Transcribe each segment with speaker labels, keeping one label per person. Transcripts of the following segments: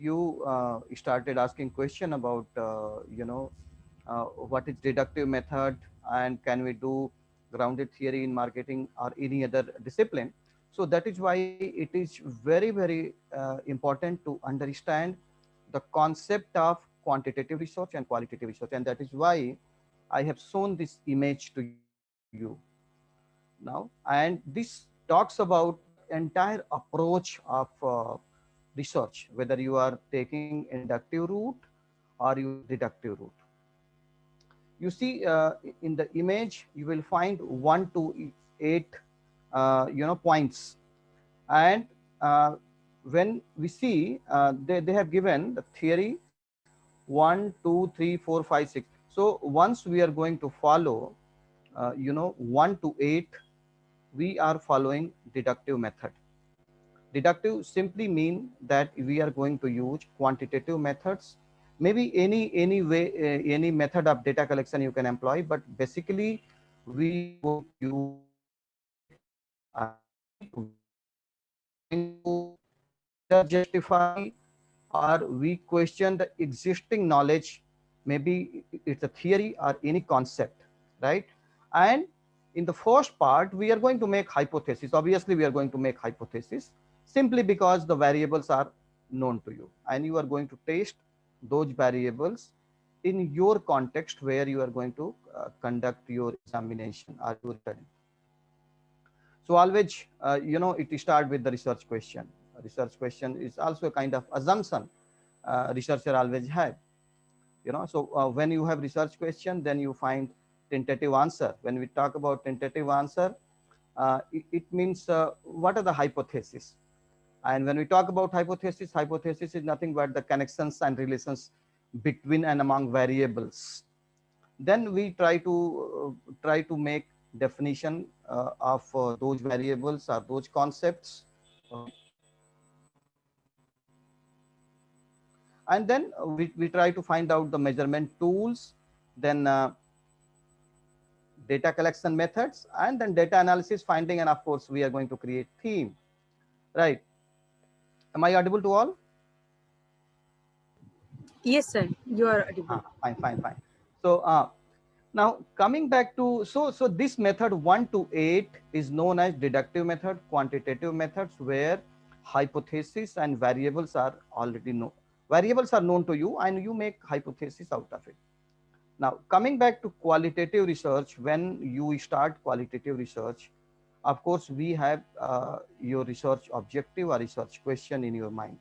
Speaker 1: you started asking question about what is deductive method and can we do grounded theory in marketing or any other discipline. So that is why it is very important to understand the concept of quantitative research and qualitative research, and that is why I have shown this image to you now. And this talks about the entire approach of research, whether you are taking inductive route or you are deductive route. You see, in the image you will find 1 to 8 points, and when we see they have given the theory 1, 2, 3, 4, 5, 6. So once we are going to follow 1 to 8, we are following deductive method. Deductive simply mean that we are going to use quantitative methods, maybe any way, any method of data collection you can employ, but basically we are going to use quantitative when we are going to either justify or we question the existing knowledge, maybe it's a theory or any concept, right? And in the first part we are going to make hypothesis. Obviously we are going to make hypothesis simply because the variables are known to you and you are going to test those variables in your context where you are going to conduct your examination or your study. So always, it start with the research question. A research question is also a kind of assumption researcher always have. So when you have research question, then you find tentative answer. When we talk about tentative answer, it means what are the hypotheses. And when we talk about hypothesis, hypothesis is nothing but the connections and relations between and among variables. Then we try to make definition of those variables or those concepts. Okay. And then we try to find out the measurement tools, then data collection methods, and then data analysis finding, and of course we are going to create theme, right? Am I audible to all?
Speaker 2: Yes, sir, you are audible.
Speaker 1: Fine. So now coming back to, so this method 1 to 8 is known as deductive method, quantitative methods, where hypothesis and variables are already known. Variables are known to you and you make hypothesis out of it. Now coming back to qualitative research, when you start qualitative research, of course we have your research objective or research question in your mind.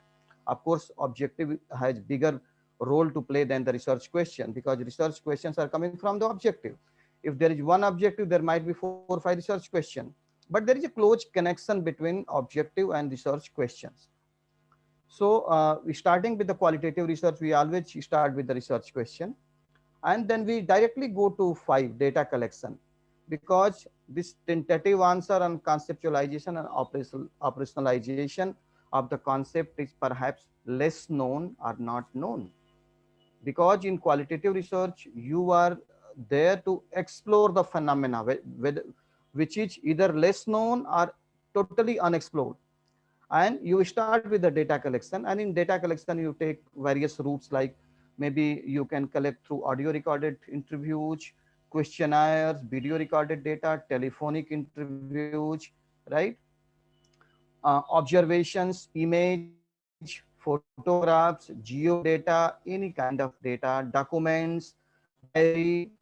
Speaker 1: Of course objective has bigger role to play than the research question, because research questions are coming from the objective. If there is one objective, there might be 4 or 5 research questions, but there is a close connection between objective and research questions. So we starting with the qualitative research, we always start with the research question, and then we directly go to 5, data collection, because this tentative answer and conceptualization and operationalization of the concept is perhaps less known or not known, because in qualitative research you are there to explore the phenomena which is either less known or totally unexplored. And you start with the data collection, and in data collection you take various routes, like maybe you can collect through audio recorded interviews, questionnaires, video recorded data, telephonic interviews, right? Observations, image, photographs, geodata, any kind of data, documents, diary,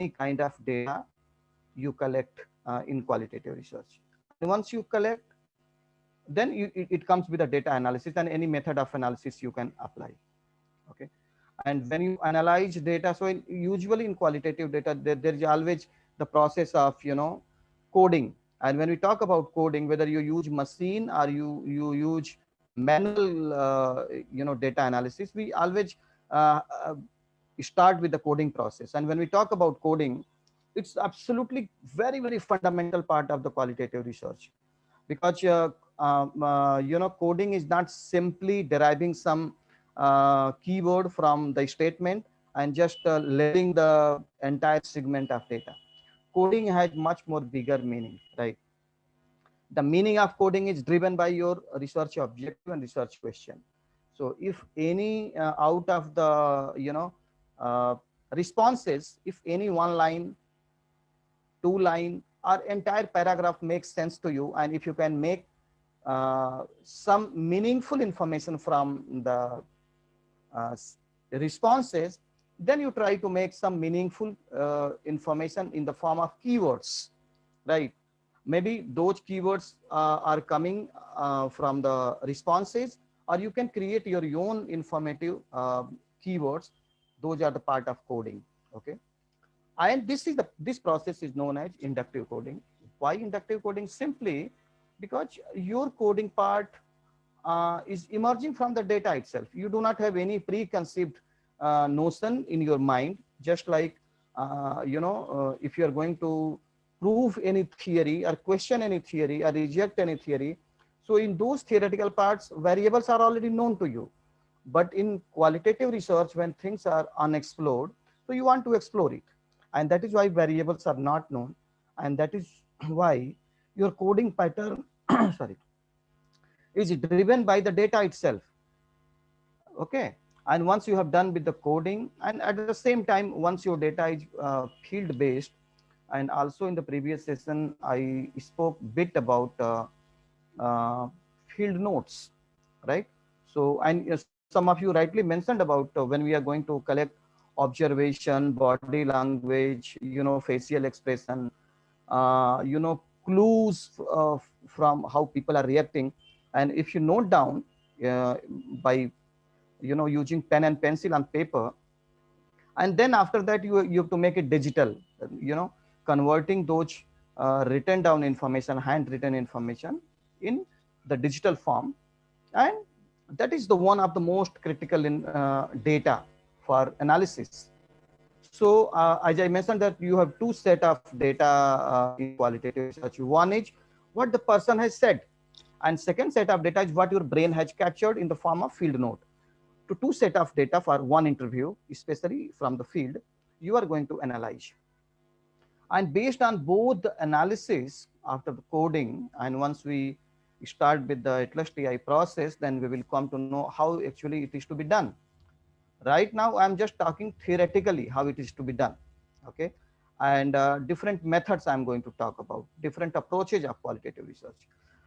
Speaker 1: any kind of data you collect in qualitative research. And once you collect, then it comes with a data analysis and any method of analysis you can apply. Okay. And when you analyze data, so usually in qualitative data there is always the process of coding. And when we talk about coding, whether you use machine or you use manual data analysis, we always uh, start with the coding process. And when we talk about coding, it's absolutely very fundamental part of the qualitative research, because coding is not simply deriving some keyword from the statement and just labeling the entire segment of data. Coding has much more bigger meaning, right? The meaning of coding is driven by your research objective and research question. So if any out of the uh, responses, if any one line, two line, or entire paragraph makes sense to you, and if you can make some meaningful information from the uh, responses, then you try to make some meaningful information in the form of keywords, right? Maybe those keywords are coming from the responses, or you can create your own informative keywords. Those are the part of coding. Okay, and this process is known as inductive coding. Why inductive coding? Simply because your coding part is emerging from the data itself. You do not have any preconceived notion in your mind. Just like if you are going to prove any theory or question any theory or reject any theory, so in those theoretical parts, variables are already known to you. But in qualitative research, when things are unexplored, so you want to explore it, and that is why variables are not known, and that is why your coding pattern sorry, is driven by the data itself. Okay, and once you have done with the coding, and at the same time, once your data is field based, and also in the previous session I spoke bit about uh, field notes, right? So, and some of you rightly mentioned about when we are going to collect observation, body language, facial expression, clues from how people are reacting. And if you note down uh, by using pen and pencil on paper, and then after that you have to make it digital, converting those written down information, handwritten information, in the digital form. And that is the one of the most critical in data for analysis. So as I mentioned, that you have two set of data in qualitative research. One is what the person has said, and second set of data is what your brain has captured in the form of field note. To two set of data for one interview, especially from the field, you are going to analyze. And based on both the analysis after the coding, and once we start with the Atlas TI process, then we will come to know how actually it is to be done. Right now, I'm just talking theoretically how it is to be done. Okay, and different methods I'm going to talk about, different approaches of qualitative research,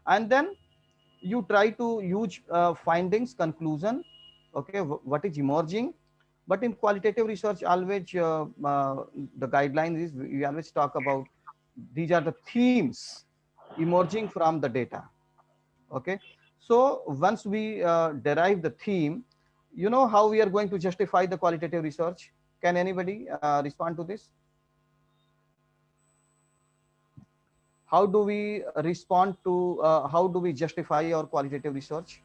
Speaker 1: and then you try to use findings, conclusion. Okay, what is emerging. But in qualitative research, always the guidelines is we always talk about these are the themes emerging from the data. Okay, so once we derive the theme, you know how we are going to justify the qualitative research. Can anybody respond to this? How do we respond to how do we justify our qualitative research?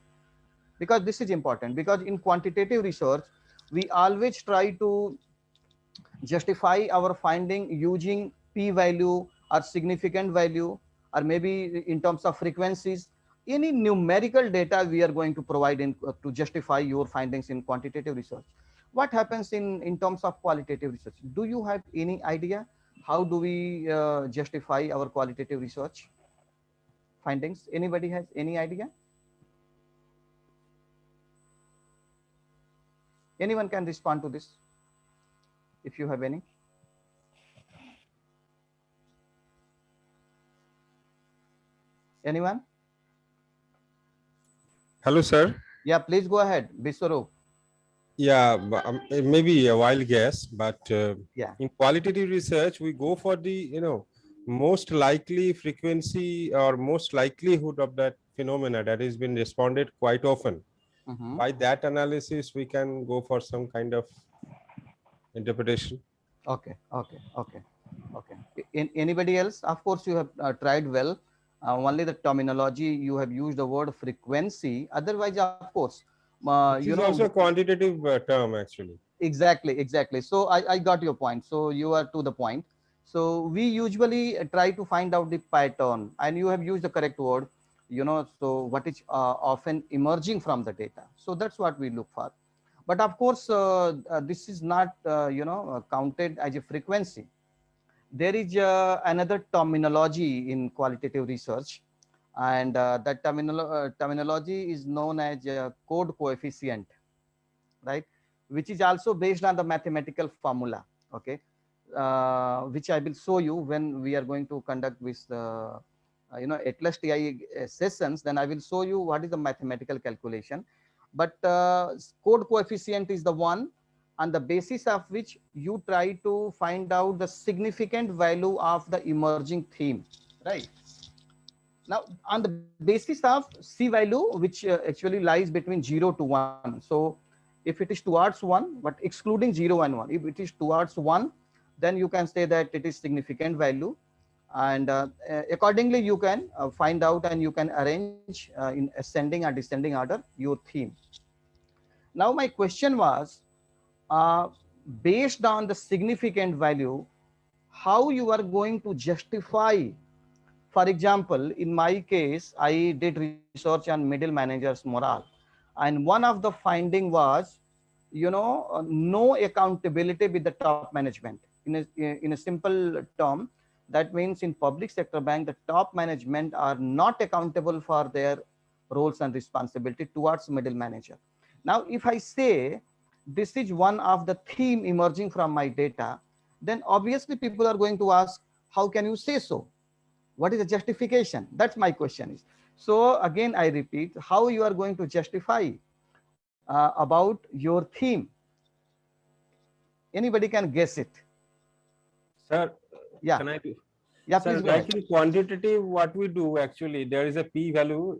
Speaker 1: Because this is important, because in quantitative research we always try to justify our finding using p-value or significant value, or maybe in terms of frequencies, any numerical data we are going to provide in to justify your findings in quantitative research. What happens in terms of qualitative research? Do you have any idea how do we justify our qualitative research findings? Anybody has any idea? Anyone can respond to this if you have any. Anyone?
Speaker 3: Hello, sir.
Speaker 1: Yeah, please go ahead, Biswarup.
Speaker 3: Yeah, it may be a wild guess, but
Speaker 1: Yeah.
Speaker 3: in qualitative research, we go for the, most likely frequency or most likelihood of that phenomena that has been responded quite often.
Speaker 1: Mm-hmm.
Speaker 3: By that analysis, we can go for some kind of interpretation.
Speaker 1: Okay, okay, okay, okay. Anybody else? Of course, you have tried well. Only the terminology you have used the word frequency. Otherwise, of course,
Speaker 3: This is also a quantitative term, actually.
Speaker 1: exactly, exactly. So I got your point. So you are to the point. So we usually try to find out the pattern, and you have used the correct word. So what is often emerging from the data. So that's what we look for. But of course, this is not counted as a frequency. There is another terminology in qualitative research, and that terminology is known as code coefficient, right, which is also based on the mathematical formula, okay, which I will show you when we are going to conduct with Atlas TI sessions. Then I will show you what is the mathematical calculation, but code coefficient is the one on the basis of which you try to find out the significant value of the emerging theme, right? Now, on the basis of C value, which actually lies between 0 to 1. So, if it is towards 1, but excluding 0 and 1, if it is towards 1, then you can say that it is significant value. And accordingly, you can find out and you can arrange in ascending or descending order your theme. Now, my question was, uh, based on the significant value, how you are going to justify. For example, in my case, I did research on middle managers' morale, and one of the finding was, no accountability with the top management. In a simple term, that means in public sector bank, the top management are not accountable for their roles and responsibility towards middle manager. Now, if I say this is one of the theme emerging from my data, then obviously people are going to ask, how can you say so? What is the justification? That's my question is. So again, I repeat, how you are going to justify about your theme? Anybody can guess it.
Speaker 3: Sir,
Speaker 1: Yeah.
Speaker 3: can I do?
Speaker 1: Yeah,
Speaker 3: Sir,
Speaker 1: please go
Speaker 3: like
Speaker 1: ahead.
Speaker 3: in quantitative, what we do actually, there is a p-value,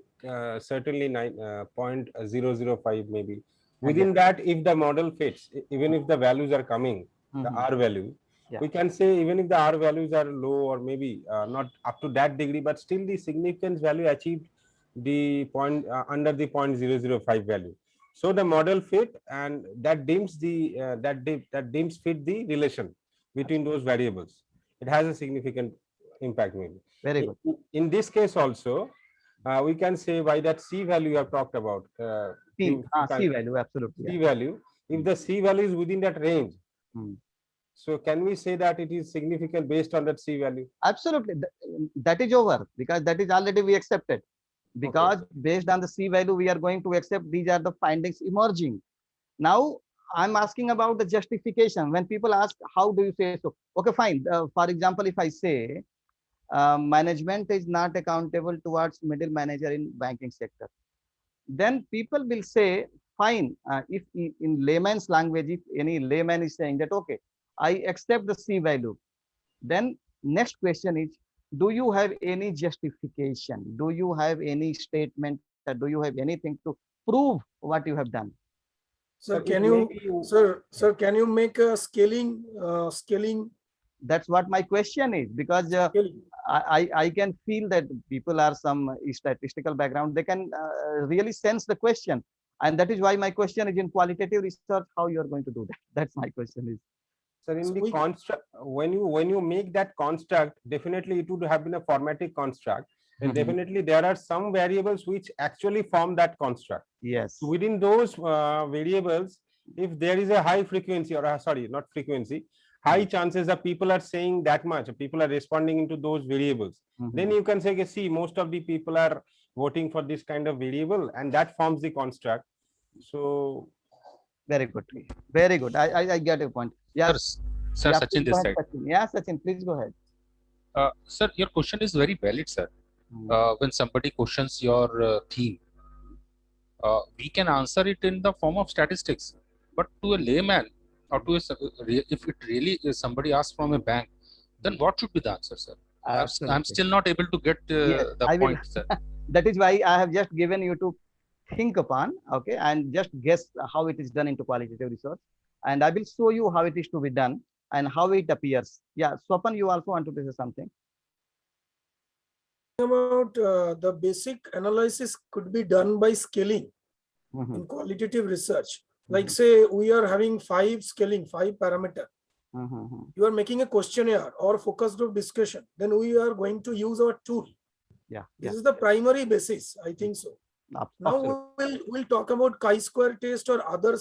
Speaker 3: certainly 0.005 maybe. Within that, if the model fits, even if the values are coming, the R value,
Speaker 1: Yeah.
Speaker 3: we can say even if the R values are low or maybe not up to that degree, but still the significance value achieved the point under the 0.005 value. So the model fit, and that deems the that deems fit the relation between those variables. It has a significant impact maybe.
Speaker 1: Very good.
Speaker 3: In this case also, we can say by that C value you have talked about.
Speaker 1: C value, absolutely.
Speaker 3: C value. If the C value is within that range,
Speaker 1: Hmm.
Speaker 3: so can we say that it is significant based on that C value?
Speaker 1: Absolutely. That is over, because that is already we accepted. Because based on the C value, we are going to accept these are the findings emerging. Now, I'm asking about the justification. When people ask, how do you say so? Okay, fine. For example, if I say management is not accountable towards middle manager in banking sector, then people will say, fine. If in layman's language, if any layman is saying that, okay, I accept the C value, then next question is, do you have any justification? Do you have any statement? Do you have anything to prove what you have done?
Speaker 4: Sir, can you, sir, can you make a scaling?
Speaker 1: That's what my question is, because I can feel that people are some statistical background. They can really sense the question. And that is why my question is, in qualitative research, how you are going to do that? That's my question is.
Speaker 3: So in the construct, when you make that construct, definitely it would have been a formatic construct. And definitely there are some variables which actually form that construct.
Speaker 1: Yes.
Speaker 3: So within those variables, if there is a high frequency or sorry, not frequency, high chances that people are saying that much, people are responding into those variables, then you can say, see, most of the people are voting for this kind of variable, and that forms the construct. So
Speaker 1: very good. Very good. I get your point. Yes.
Speaker 5: Sir,
Speaker 1: yeah,
Speaker 5: Sachin this side.
Speaker 1: Yeah, Sachin, please go ahead.
Speaker 5: Sir, your question is very valid, sir. When somebody questions your theme, we can answer it in the form of statistics. But to a layman, or to if it really is somebody asks from a bank, then what should be the answer, sir? I'm still not able to get the point, sir.
Speaker 1: That is why I have just given you to think upon, okay, and just guess how it is done into qualitative research. And I will show you how it is to be done and how it appears. Yeah, Swapan, you also want to say something?
Speaker 4: About the basic analysis could be done by scaling in qualitative research. Like say we are having 5 parameter. You are making a questionnaire or focus group discussion. Then we are going to use our tool.
Speaker 1: Yeah.
Speaker 4: This is the primary basis. I think so. Now we'll talk about chi-square test or other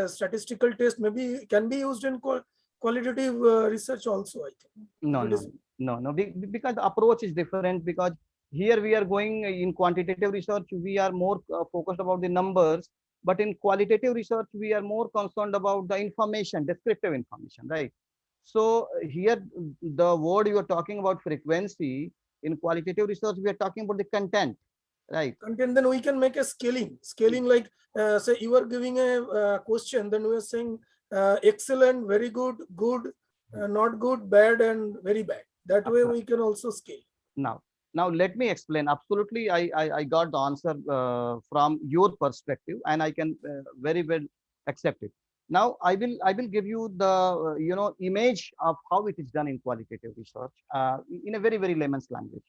Speaker 4: statistical test. Maybe can be used in qualitative research also. I think.
Speaker 1: No, because the approach is different. Because Here we are going in quantitative research, we are more focused about the numbers, but in qualitative research, we are more concerned about the information, descriptive information, right? So here, the word you are talking about frequency, in qualitative research, we are talking about the content, right?
Speaker 4: Content, then we can make a scaling like say you are giving a question, then we are saying excellent, very good, good, not good, bad, and very bad. That way we can also scale.
Speaker 1: Now let me explain. Absolutely, I got the answer from your perspective, and I can very well accept it. Now I will give you the image of how it is done in qualitative research in a very layman's language.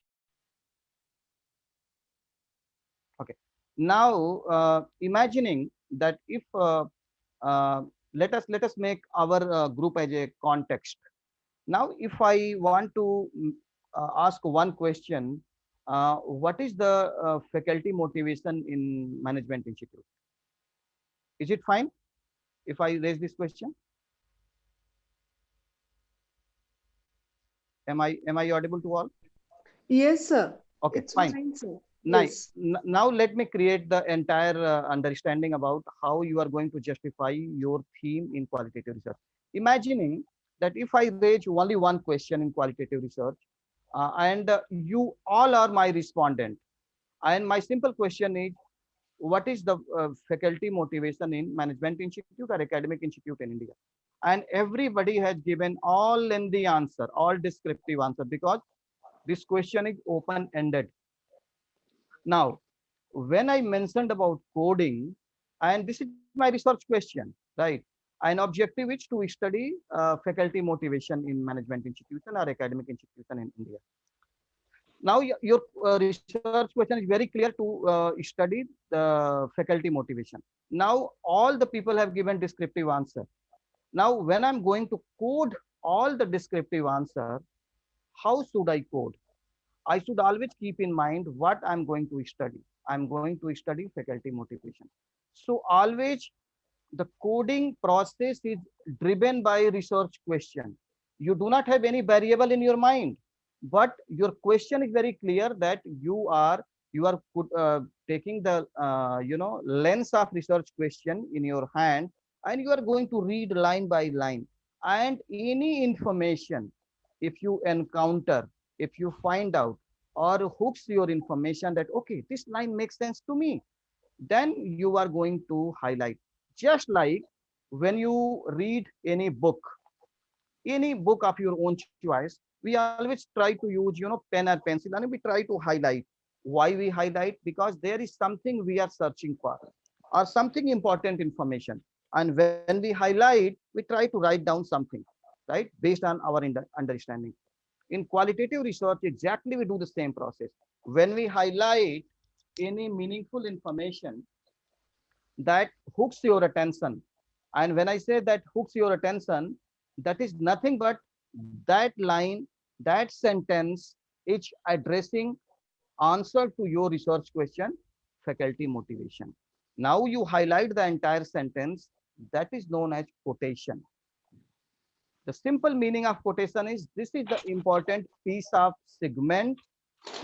Speaker 1: Okay. Now imagining that if let us make our group as a context. Now, if I want to ask one question, what is the faculty motivation in Management Institute? Is it fine if I raise this question? Am I audible to all?
Speaker 6: Yes, sir.
Speaker 1: Okay,
Speaker 6: It's
Speaker 1: fine.
Speaker 6: fine, sir.
Speaker 1: Nice.
Speaker 6: Yes.
Speaker 1: Now let me create the entire understanding about how you are going to justify your theme in qualitative research. Imagining that if I raise only one question in qualitative research, and you all are my respondent, and my simple question is, what is the faculty motivation in Management Institute or Academic Institute in India? And everybody has given all lengthy answer, all descriptive answer, because this question is open-ended. Now, when I mentioned about coding, and this is my research question, right? An objective is to study faculty motivation in management institution or academic institution in India. Now, your research question is very clear to study the faculty motivation. Now, all the people have given descriptive answer. Now, when I'm going to code all the descriptive answer, how should I code? I should always keep in mind what I'm going to study. I'm going to study faculty motivation. So always the coding process is driven by research question. You do not have any variable in your mind, but your question is very clear that you are taking the lens of research question in your hand, and you are going to read line by line, and any information if you encounter, if you find out or hooks your information that okay, this line makes sense to me, then you are going to highlight. Just like when you read any book of your own choice, we always try to use pen or pencil, and we try to highlight. Why we highlight? Because there is something we are searching for or something important information, and when we highlight, we try to write down something, right, based on our understanding. In qualitative research, exactly we do the same process. When we highlight any meaningful information that hooks your attention, and when I say that hooks your attention, that is nothing but that line, that sentence is addressing answer to your research question, faculty motivation. Now you highlight the entire sentence, that is known as quotation. The simple meaning of quotation is this is the important piece of segment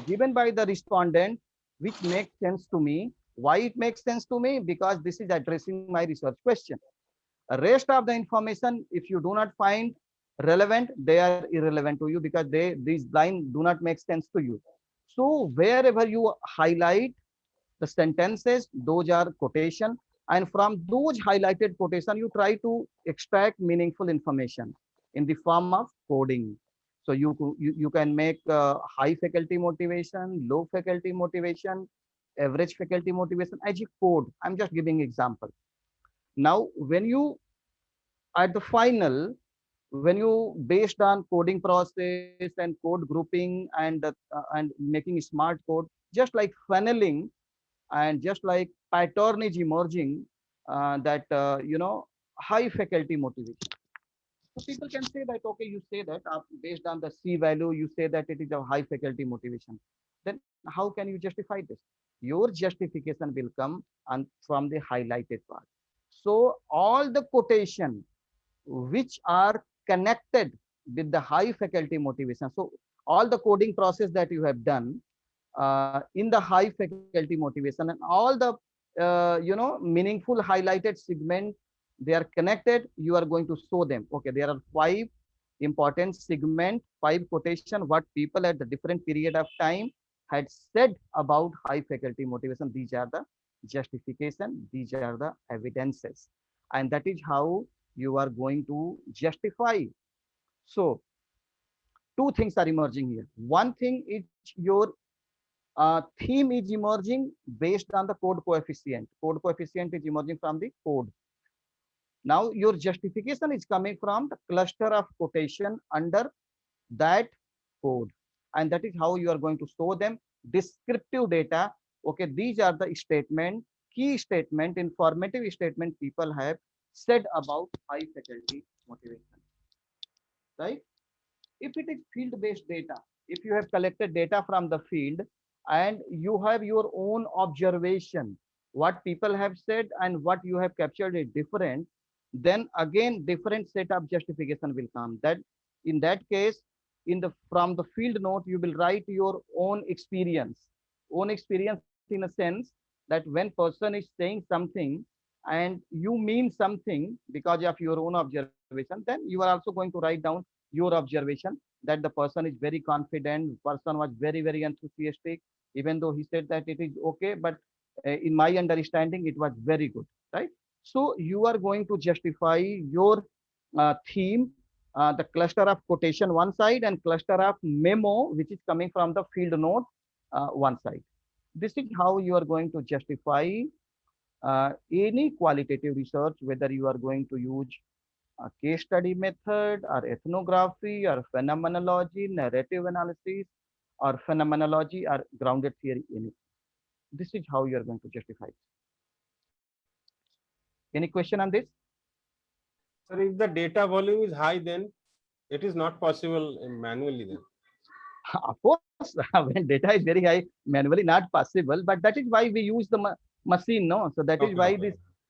Speaker 1: given by the respondent which makes sense to me. Why it makes sense to me? Because this is addressing my research question. The rest of the information, if you do not find relevant, they are irrelevant to you because these lines do not make sense to you. So wherever you highlight the sentences, those are quotation, and from those highlighted quotation, you try to extract meaningful information in the form of coding. So you can make high faculty motivation, low faculty motivation, average faculty motivation as you code. I'm just giving example. Now, when you at the final, when you based on coding process and code grouping and making smart code, just like funneling and just like pattern is emerging, that high faculty motivation. So people can say that, okay, you say that based on the C value, you say that it is a high faculty motivation. Then how can you justify this? Your justification will come from the highlighted part. So all the quotation which are connected with the high faculty motivation. So all the coding process that you have done, in the high faculty motivation, and all the meaningful highlighted segment, they are connected. You are going to show them. Okay, there are 5 important segment, 5 quotation what people at the different period of time had said about high faculty motivation. These are the justification, these are the evidences, and that is how you are going to justify. So 2 things are emerging here. One thing is your theme is emerging based on the code coefficient. Code coefficient is emerging from the code. Now your justification is coming from the cluster of quotation under that code, and that is how you are going to show them descriptive data. Okay, these are the statement, key statement, informative statement people have said about high faculty motivation, right? If it is field based data, if you have collected data from the field and you have your own observation, what people have said and what you have captured is different, then again different set of justification will come. That in that case, in the from the field note, you will write your own experience in a sense that when person is saying something and you mean something because of your own observation, then you are also going to write down your observation that the person is very confident, person was very enthusiastic, even though he said that it is okay, but in my understanding it was very good, right? So you are going to justify your theme, the cluster of quotation one side and cluster of memo which is coming from the field note one side. This is how you are going to justify any qualitative research, whether you are going to use a case study method or ethnography or phenomenology, narrative analysis or phenomenology or grounded theory. This is how you are going to justify it. Any question on this?
Speaker 3: Sir, if the data volume is high, then it is not possible manually then.
Speaker 1: Of course, when data is very high, manually not possible, but that is why we use the machine, no? So that is why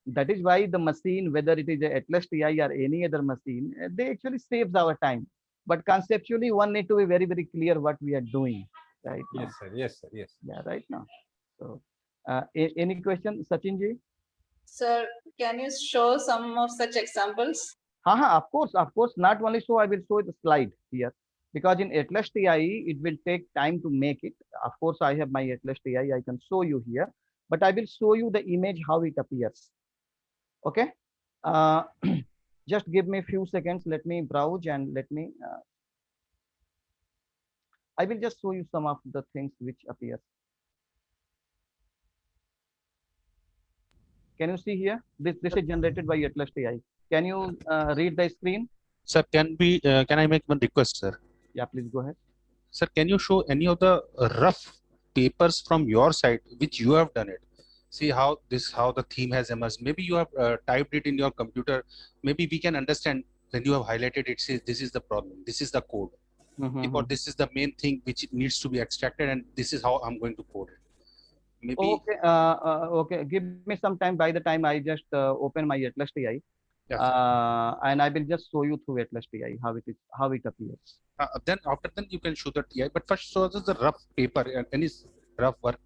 Speaker 1: that is why the machine, whether it is a Atlas TI or any other machine, they actually saves our time. But conceptually, one need to be very clear what we are doing, right?
Speaker 3: Yes, sir. Yes, sir. Yes.
Speaker 1: Yeah, right now. So, any question, Sachin ji?
Speaker 6: Sir, can you show some of such examples?
Speaker 1: Of course. Not only so, I will show the slide here, because in Atlas TI, it will take time to make it. Of course, I have my Atlas TI, I can show you here, but I will show you the image, how it appears. Okay. Just give me a few seconds. Let me browse and let me, I will just show you some of the things which appear. Can you see here? This is generated by Atlas TI. Can you read the screen?
Speaker 5: Sir, can I make one request, sir?
Speaker 1: Yeah, please go ahead.
Speaker 5: Sir, can you show any of the rough papers from your side which you have done it? See how the theme has emerged. Maybe you have typed it in your computer. Maybe we can understand when you have highlighted it. Says this is the problem. This is the code. Or this is the main thing which needs to be extracted, and this is how I'm going to code it. Maybe.
Speaker 1: Okay. Okay. Give me some time. By the time I just open my Atlas TI,
Speaker 5: Yes.
Speaker 1: And I will just show you through Atlas TI how it appears.
Speaker 5: Then after that you can show the TI. But first, show us the rough paper and any rough work,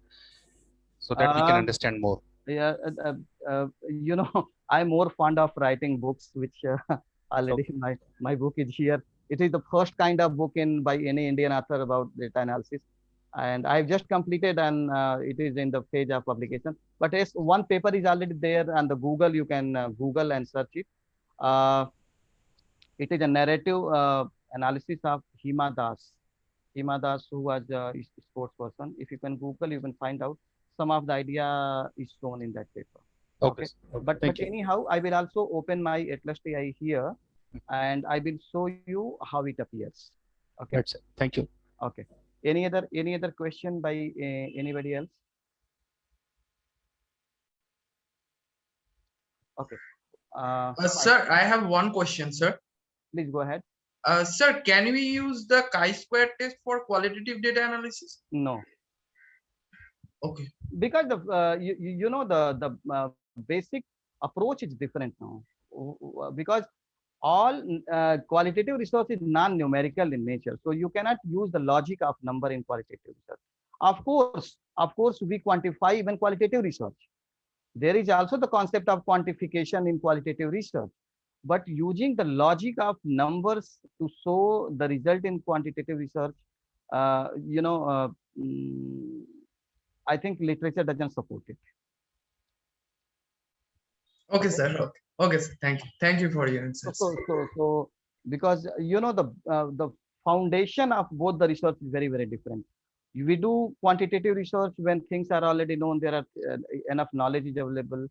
Speaker 5: so that we can understand more.
Speaker 1: Yeah. You know, I'm more fond of writing books, which already my book is here. It is the first kind of book by any Indian author about data analysis, and I've just completed, and it is in the phase of publication. But yes, one paper is already there on the Google. You can Google and search it. It is a narrative analysis of Hima Das. Hima Das, who was a sports person. If you can Google, you can find out some of the idea is shown in that paper.
Speaker 5: Okay.
Speaker 1: But anyhow, I will also open my Atlas TI here, and I will show you how it appears. Okay.
Speaker 5: That's it. Thank you.
Speaker 1: Okay. Any other question by anybody else? Okay.
Speaker 7: Sir, I have one question, sir.
Speaker 1: Please go ahead.
Speaker 7: Sir, can we use the chi-square test for qualitative data analysis?
Speaker 1: No.
Speaker 7: Okay.
Speaker 1: Because the you know the basic approach is different now. Because all qualitative research is non-numerical in nature, so you cannot use the logic of number in qualitative research. Of course, we quantify even qualitative research. There is also the concept of quantification in qualitative research, but using the logic of numbers to show the result in quantitative research, uh, you know, uh, mm, I think literature doesn't support it.
Speaker 7: Okay,
Speaker 1: Okay.
Speaker 7: sir. Okay. Okay, sir. Thank you. Thank you for your
Speaker 1: So,
Speaker 7: answers.
Speaker 1: so because the foundation of both the research is very, very different. We do quantitative research when things are already known, there are enough knowledge is available,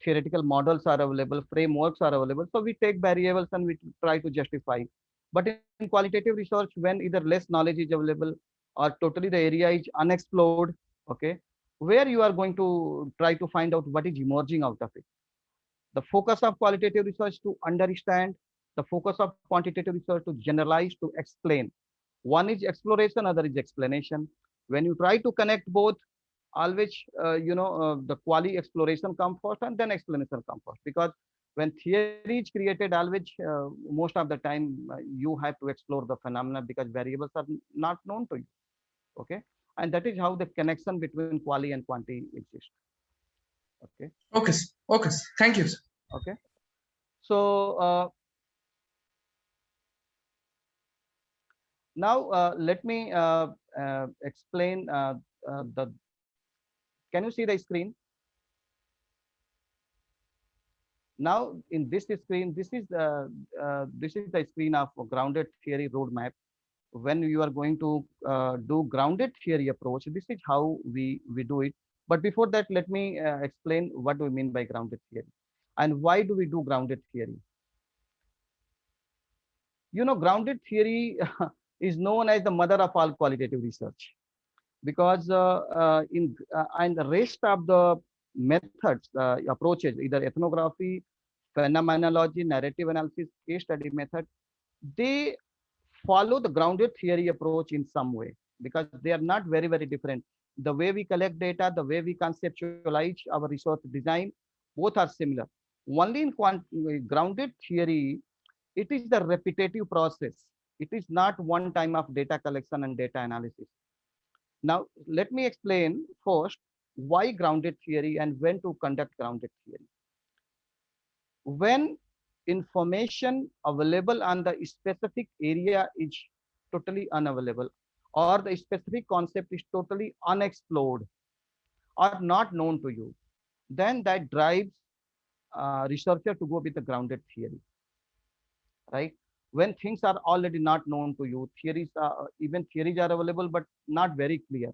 Speaker 1: theoretical models are available, frameworks are available. So we take variables and we try to justify. But in qualitative research, when either less knowledge is available or totally the area is unexplored, okay, where you are going to try to find out what is emerging out of it. The focus of qualitative research to understand, the focus of quantitative research to generalize, to explain. One is exploration, other is explanation. When you try to connect both, always the quali exploration come first and then explanation come first. Because when theory is created, always most of the time you have to explore the phenomena because variables are not known to you. Okay, and that is how the connection between quali and quanti exists. Okay.
Speaker 7: Okay, sir. Okay, sir. Thank you, sir.
Speaker 1: Okay. So now let me explain the. Can you see the screen? Now in this screen, this is the screen of grounded theory roadmap. When you are going to do grounded theory approach, this is how we do it. But before that, let me explain what do we mean by grounded theory and why do we do grounded theory. Grounded theory is known as the mother of all qualitative research because and the rest of the methods, approaches, either ethnography, phenomenology, narrative analysis, case study method, they follow the grounded theory approach in some way because they are not very, very different. The way we collect data, the way we conceptualize our research design, both are similar. Only in grounded theory, it is the repetitive process. It is not one time of data collection and data analysis. Now, let me explain first why grounded theory and when to conduct grounded theory. When information available on the specific area is totally unavailable, or the specific concept is totally unexplored or not known to you, then that drives researcher to go with the grounded theory, right? When things are already not known to you, even theories are available but not very clear,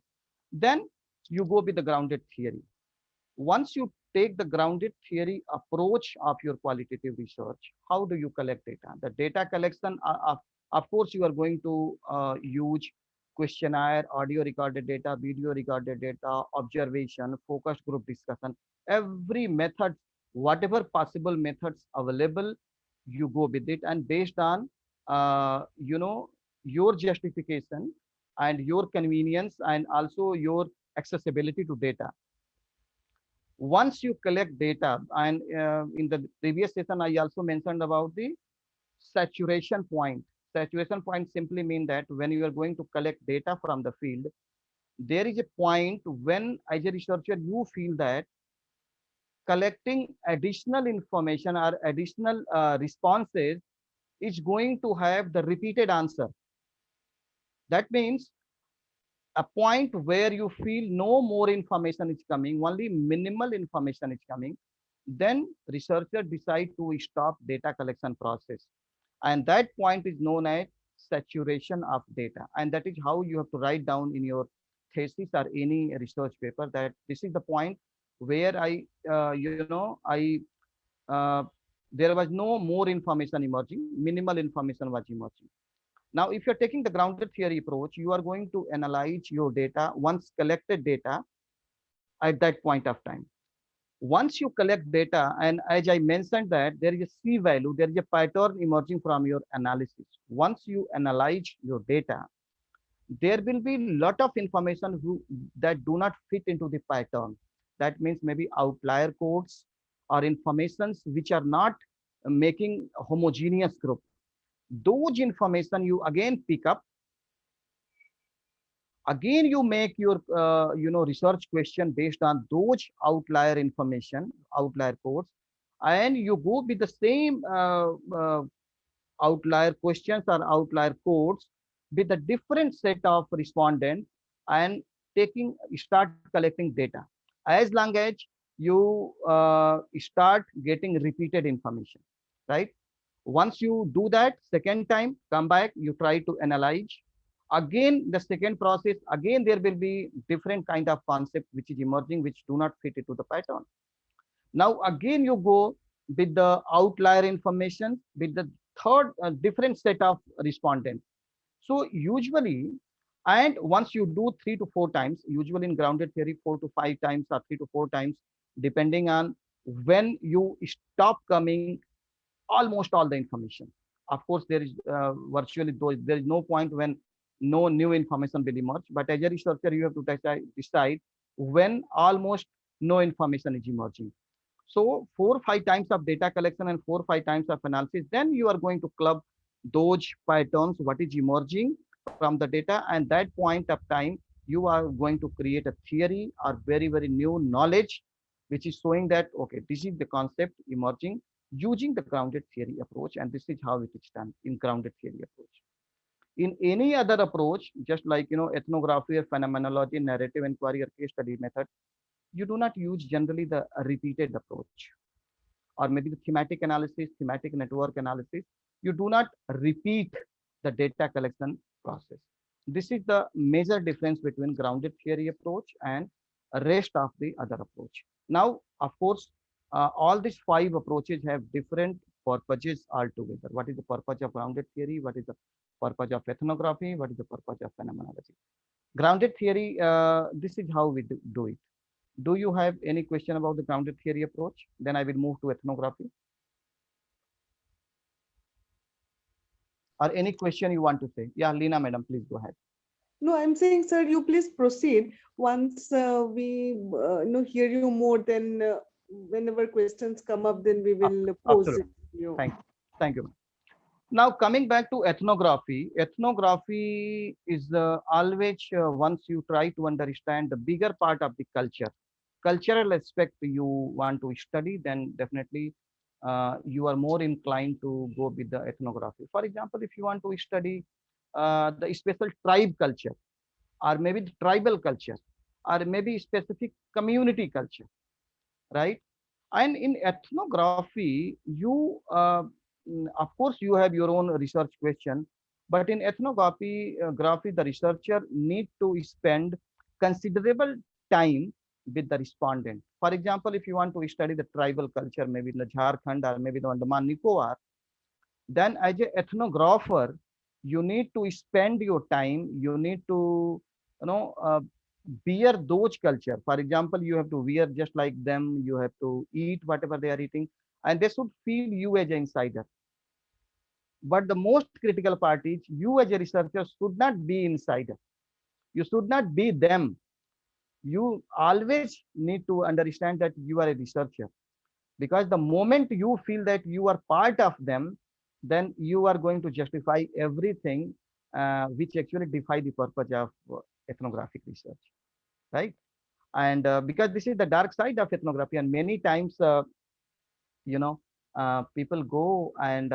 Speaker 1: then you go with the grounded theory. Once you take the grounded theory approach of your qualitative research, how do you collect data? The data collection, of course, you are going to use questionnaire, audio recorded data, video recorded data, observation, focus group discussion, every method, whatever possible methods available, you go with it. And based on, your justification and your convenience and also your accessibility to data, once you collect data, and in the previous session I also mentioned about the saturation point. Saturation point simply mean that when you are going to collect data from the field, there is a point when as a researcher you feel that collecting additional information or additional responses is going to have the repeated answer. That means a point where you feel no more information is coming, only minimal information is coming, then researchers decide to stop data collection process. And that point is known as saturation of data. And that is how you have to write down in your thesis or any research paper that this is the point where uh, there was no more information emerging, minimal information was emerging. Now, if you're taking the grounded theory approach, you are going to analyze your data, once collected data at that point of time. Once you collect data, and as I mentioned that there is a C value, there is a pattern emerging from your analysis. Once you analyze your data, there will be a lot of information that do not fit into the pattern. That means maybe outlier codes or informations which are not making a homogeneous group. Those information you again pick up Again, you make your research question based on those outlier information, outlier codes, and you go with the same outlier questions or outlier codes with a different set of respondents, and start collecting data. As long as you start getting repeated information, right? Once you do that, second time, come back, you try to analyze. Again, the second process, again, there will be different kind of concept which is emerging, which do not fit into the pattern. Now, again, you go with the outlier information with the third different set of respondents. So usually, and once you do 3 to 4 times, usually in grounded theory, 4 to 5 times or 3 to 4 times, depending on when you stop coming almost all the information. Of course, there is virtually there is no point when no new information will emerge. But as a researcher, you have to decide when almost no information is emerging. So 4 or 5 times of data collection and 4 or 5 times of analysis, then you are going to club those patterns, what is emerging from the data. And that point of time, you are going to create a theory or very, very new knowledge, which is showing that, okay, this is the concept emerging using the grounded theory approach. And this is how it is done in grounded theory approach. In any other approach, just like, ethnography or phenomenology, narrative inquiry or case study method, you do not use generally the repeated approach, or maybe the thematic analysis, thematic network analysis. You do not repeat the data collection process. This is the major difference between grounded theory approach and rest of the other approach. Now, of course, all these 5 approaches have different purposes altogether. What is the purpose of grounded theory? What is the purpose of ethnography? What is the purpose of phenomenology? Grounded theory, this is how we do it. Do you have any question about the grounded theory approach? Then I will move to ethnography. Or any question you want to say? Yeah, Leena, madam, please go ahead.
Speaker 8: No, I'm saying, sir, you please proceed. Once we hear you more, then whenever questions come up, then we will pose it to you.
Speaker 1: Thank you. Now, coming back to ethnography, ethnography is always once you try to understand the bigger part of the cultural aspect you want to study, then definitely you are more inclined to go with the ethnography. For example, if you want to study the special tribe culture, or maybe the tribal culture, or maybe specific community culture, right? And in ethnography, you of course you have your own research question, but in ethnography, the researcher need to spend considerable time with the respondent. For example, if you want to study the tribal culture, maybe in the Jharkhand or maybe the Andaman Nicobar, then as an ethnographer, you need to spend your time, you need to wear those culture. For example, you have to wear just like them, you have to eat whatever they are eating, and they should feel you as an insider. But the most critical part is you as a researcher should not be insider. You should not be them. You always need to understand that you are a researcher, because the moment you feel that you are part of them, then you are going to justify everything which actually defy the purpose of ethnographic research, right? And because this is the dark side of ethnography, and many times people go and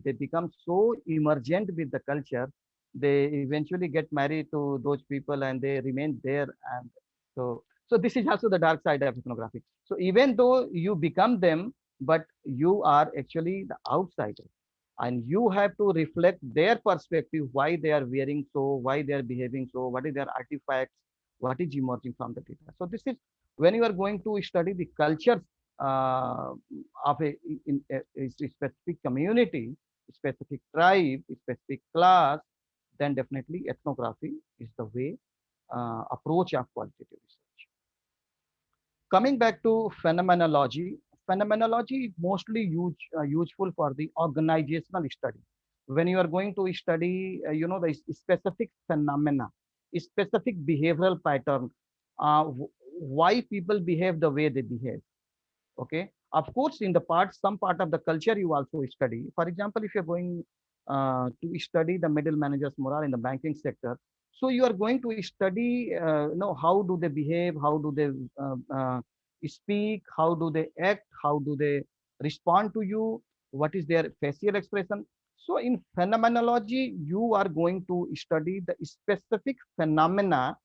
Speaker 1: they become so emergent with the culture, they eventually get married to those people and they remain there. And so this is also the dark side of ethnography. So even though you become them, but you are actually the outsider, and you have to reflect their perspective, why they are wearing so, why they are behaving so, what is their artifacts, what is emerging from the data. So this is when you are going to study the culture of a specific community, specific tribe, specific class, then definitely ethnography is the way approach of qualitative research. Coming back to phenomenology, phenomenology is mostly useful for the organizational study. When you are going to study, the specific phenomena, specific behavioral pattern, why people behave the way they behave. Okay. Of course, in the some part of the culture you also study. For example, if you're going to study the middle managers morale in the banking sector, So you are going to study, how do they behave, how do they speak, how do they act, how do they respond to you, what is their facial expression. So in phenomenology, you are going to study the specific phenomena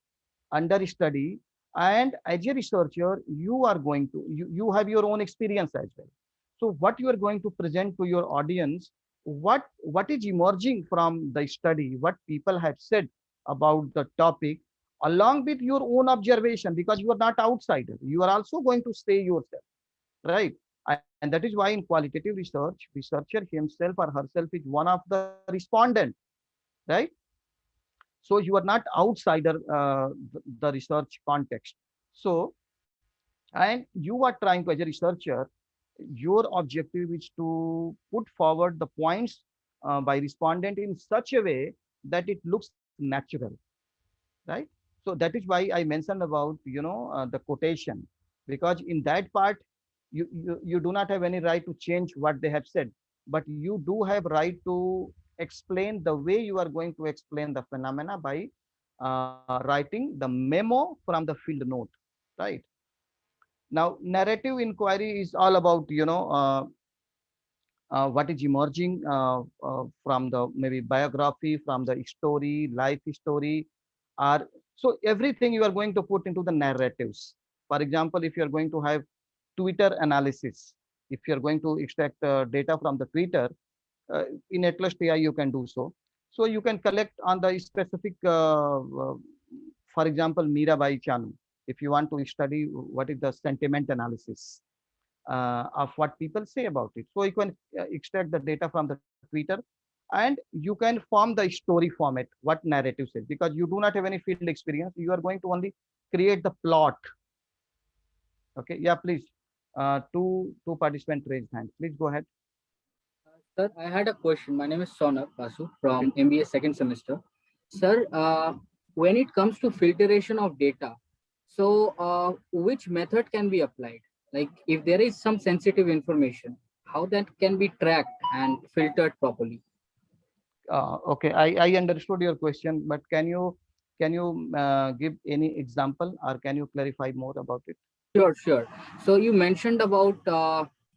Speaker 1: under study, and as a researcher, you are going to, you have your own experience as well. So what you are going to present to your audience, what is emerging from the study, what people have said about the topic, along with your own observation, because you are not outsider, you are also going to say yourself, right? And that is why in qualitative research, researcher himself or herself is one of the respondent, right? So you are not outsider the research context. So, and you are trying to, as a researcher, your objective is to put forward the points by respondent in such a way that it looks natural, right? So that is why I mentioned about, the quotation, because in that part, you do not have any right to change what they have said, but you do have right to explain the way you are going to explain the phenomena by writing the memo from the field note, right? Now, narrative inquiry is all about, what is emerging from the maybe biography, from the story, life story, or so everything you are going to put into the narratives. For example, if you are going to have Twitter analysis, if you are going to extract data from the Twitter, in Atlas TI you can do so. So you can collect on the specific, for example, Mirabai Chanu. If you want to study what is the sentiment analysis of what people say about it. So you can extract the data from the Twitter, and you can form the story format, what narrative says, because you do not have any field experience. You are going to only create the plot. Okay, yeah, please. Two participants raised hand. Please go ahead.
Speaker 9: Sir, I had a question. My name is Sonak Basu from MBA second semester. Sir, when it comes to filtration of data, so which method can be applied? Like if there is some sensitive information, how that can be tracked and filtered properly?
Speaker 1: Okay, I understood your question, but can you give any example, or can you clarify more about it?
Speaker 9: Sure, sure. So you mentioned about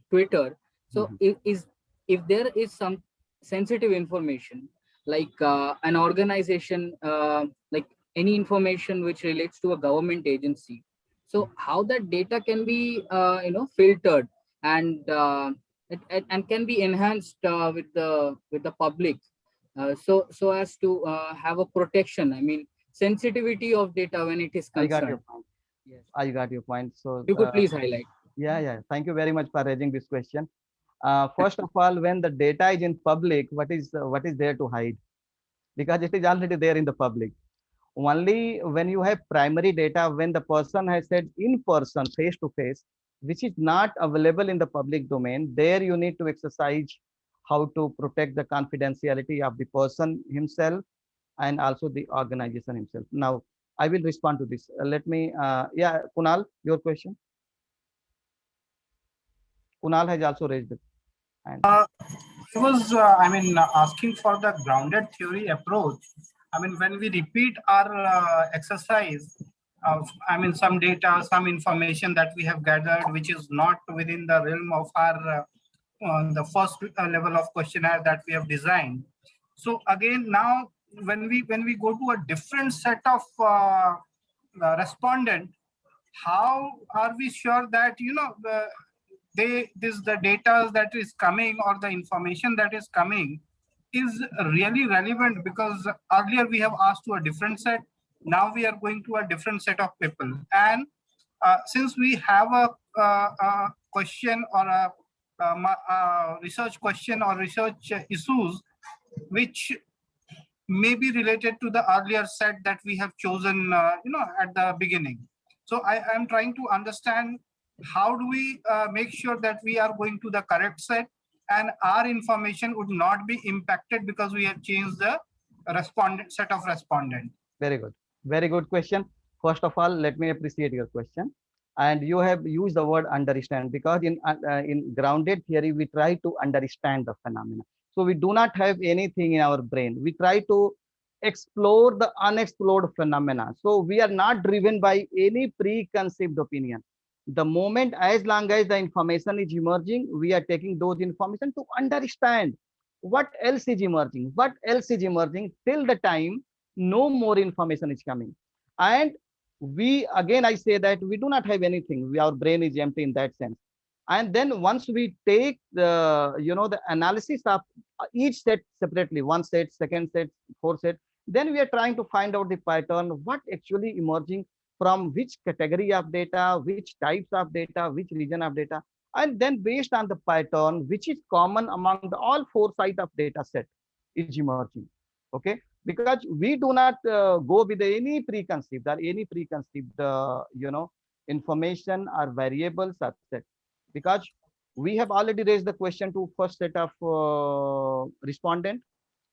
Speaker 9: Twitter. So if there is some sensitive information, like an organization, like any information which relates to a government agency, so how that data can be filtered and and can be enhanced with the public, so as to have a protection. I mean, sensitivity of data when it is
Speaker 1: I got your
Speaker 9: concerned.
Speaker 1: point.
Speaker 9: Yes.
Speaker 1: I got your point. So
Speaker 9: You could please highlight.
Speaker 1: yeah. Thank you very much for raising this question. First of all, when the data is in public, what is there to hide? Because it is already there in the public. Only when you have primary data, when the person has said in person, face to face, which is not available in the public domain, there you need to exercise how to protect the confidentiality of the person himself and also the organization himself. Now, I will respond to this. Let me, yeah, Kunal, your question. Kunal has also raised it. And
Speaker 10: I was, asking for the grounded theory approach. I mean, when we repeat our exercise, some data, some information that we have gathered, which is not within the realm of our the first level of questionnaire that we have designed. So again, now when we go to a different set of respondent, how are we sure that the data that is coming or the information that is coming is really relevant? Because earlier we have asked to a different set, now we are going to a different set of people, and since we have a question or a research question or research issues which may be related to the earlier set that we have chosen at the beginning. So I am trying to understand, how do we make sure that we are going to the correct set and our information would not be impacted because we have changed the set of respondent.
Speaker 1: very good question. First of all, let me appreciate your question. And you have used the word understand, because in grounded theory, we try to understand the phenomena. So we do not have anything in our brain. We try to explore the unexplored phenomena. So we are not driven by any preconceived opinion. The moment, as long as the information is emerging, we are taking those information to understand what else is emerging, what else is emerging till the time no more information is coming. And we, again, I say that we do not have anything. Our brain is empty in that sense. And then once we take the, the analysis of each set separately, one set, second set, fourth set, then we are trying to find out the pattern, what actually emerging from which category of data, which types of data, which region of data. And then based on the pattern, which is common among all four sides of data set is emerging. Okay, because we do not go with any preconceived or any preconceived, information or variables or set, because we have already raised the question to first set of respondent.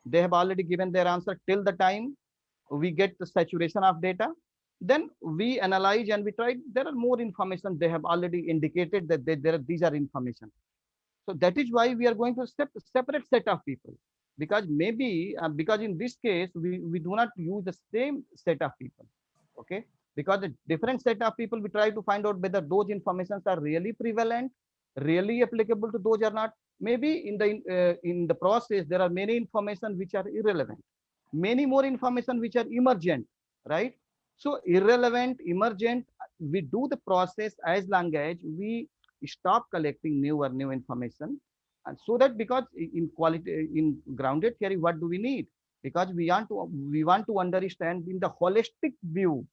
Speaker 1: They have already given their answer. Till the time we get the saturation of data, then we analyze and we try. There are more information. They have already indicated that these are information. So that is why we are going to separate set of people, because maybe because in this case we do not use the same set of people. Okay, because the different set of people, we try to find out whether those informations are really prevalent, really applicable to those or not. Maybe in the process there are many information which are irrelevant, many more information which are emergent, right? So irrelevant, emergent, we do the process as long as we stop collecting new information. And so that, because in grounded theory, what do we need? Because we want to understand in the holistic view,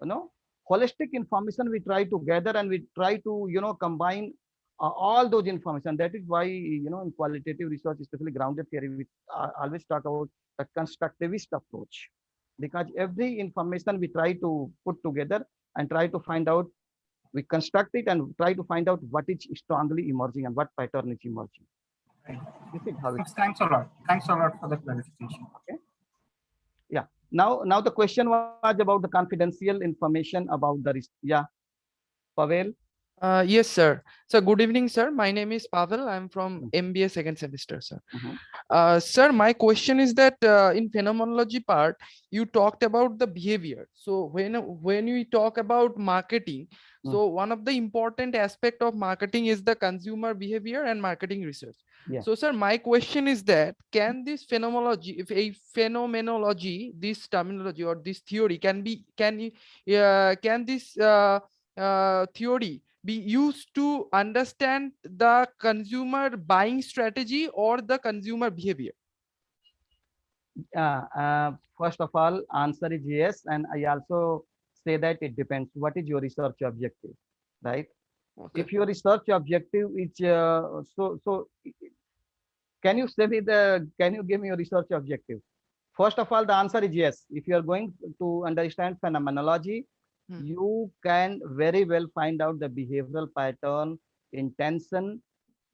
Speaker 1: holistic information we try to gather, and we try to combine all those information. That is why in qualitative research, especially grounded theory, we always talk about the constructivist approach, because every information we try to put together and try to find out, we construct it and try to find out what is strongly emerging and what pattern is emerging.
Speaker 10: Right.
Speaker 1: This is how it is.
Speaker 10: Thanks a lot. Thanks a lot for the clarification.
Speaker 1: Okay. Yeah. Now the question was about the confidential information about the risk. Yeah. Pavel.
Speaker 11: Yes, sir. So good evening, sir. My name is Pavel. I'm from MBA second semester, sir. Sir, my question is that in phenomenology part, you talked about the behavior. So when we talk about marketing, so one of the important aspect of marketing is the consumer behavior and marketing research.
Speaker 1: Yeah.
Speaker 11: So, sir, my question is that can this phenomenology, this terminology or this theory can this theory be used to understand the consumer buying strategy or the consumer behavior?
Speaker 1: First of all, answer is yes, and I also say that it depends. What is your research objective, right? Okay. If your research objective is can you give me your research objective? First of all, the answer is yes. If you are going to understand phenomenology, you can very well find out the behavioral pattern, intention,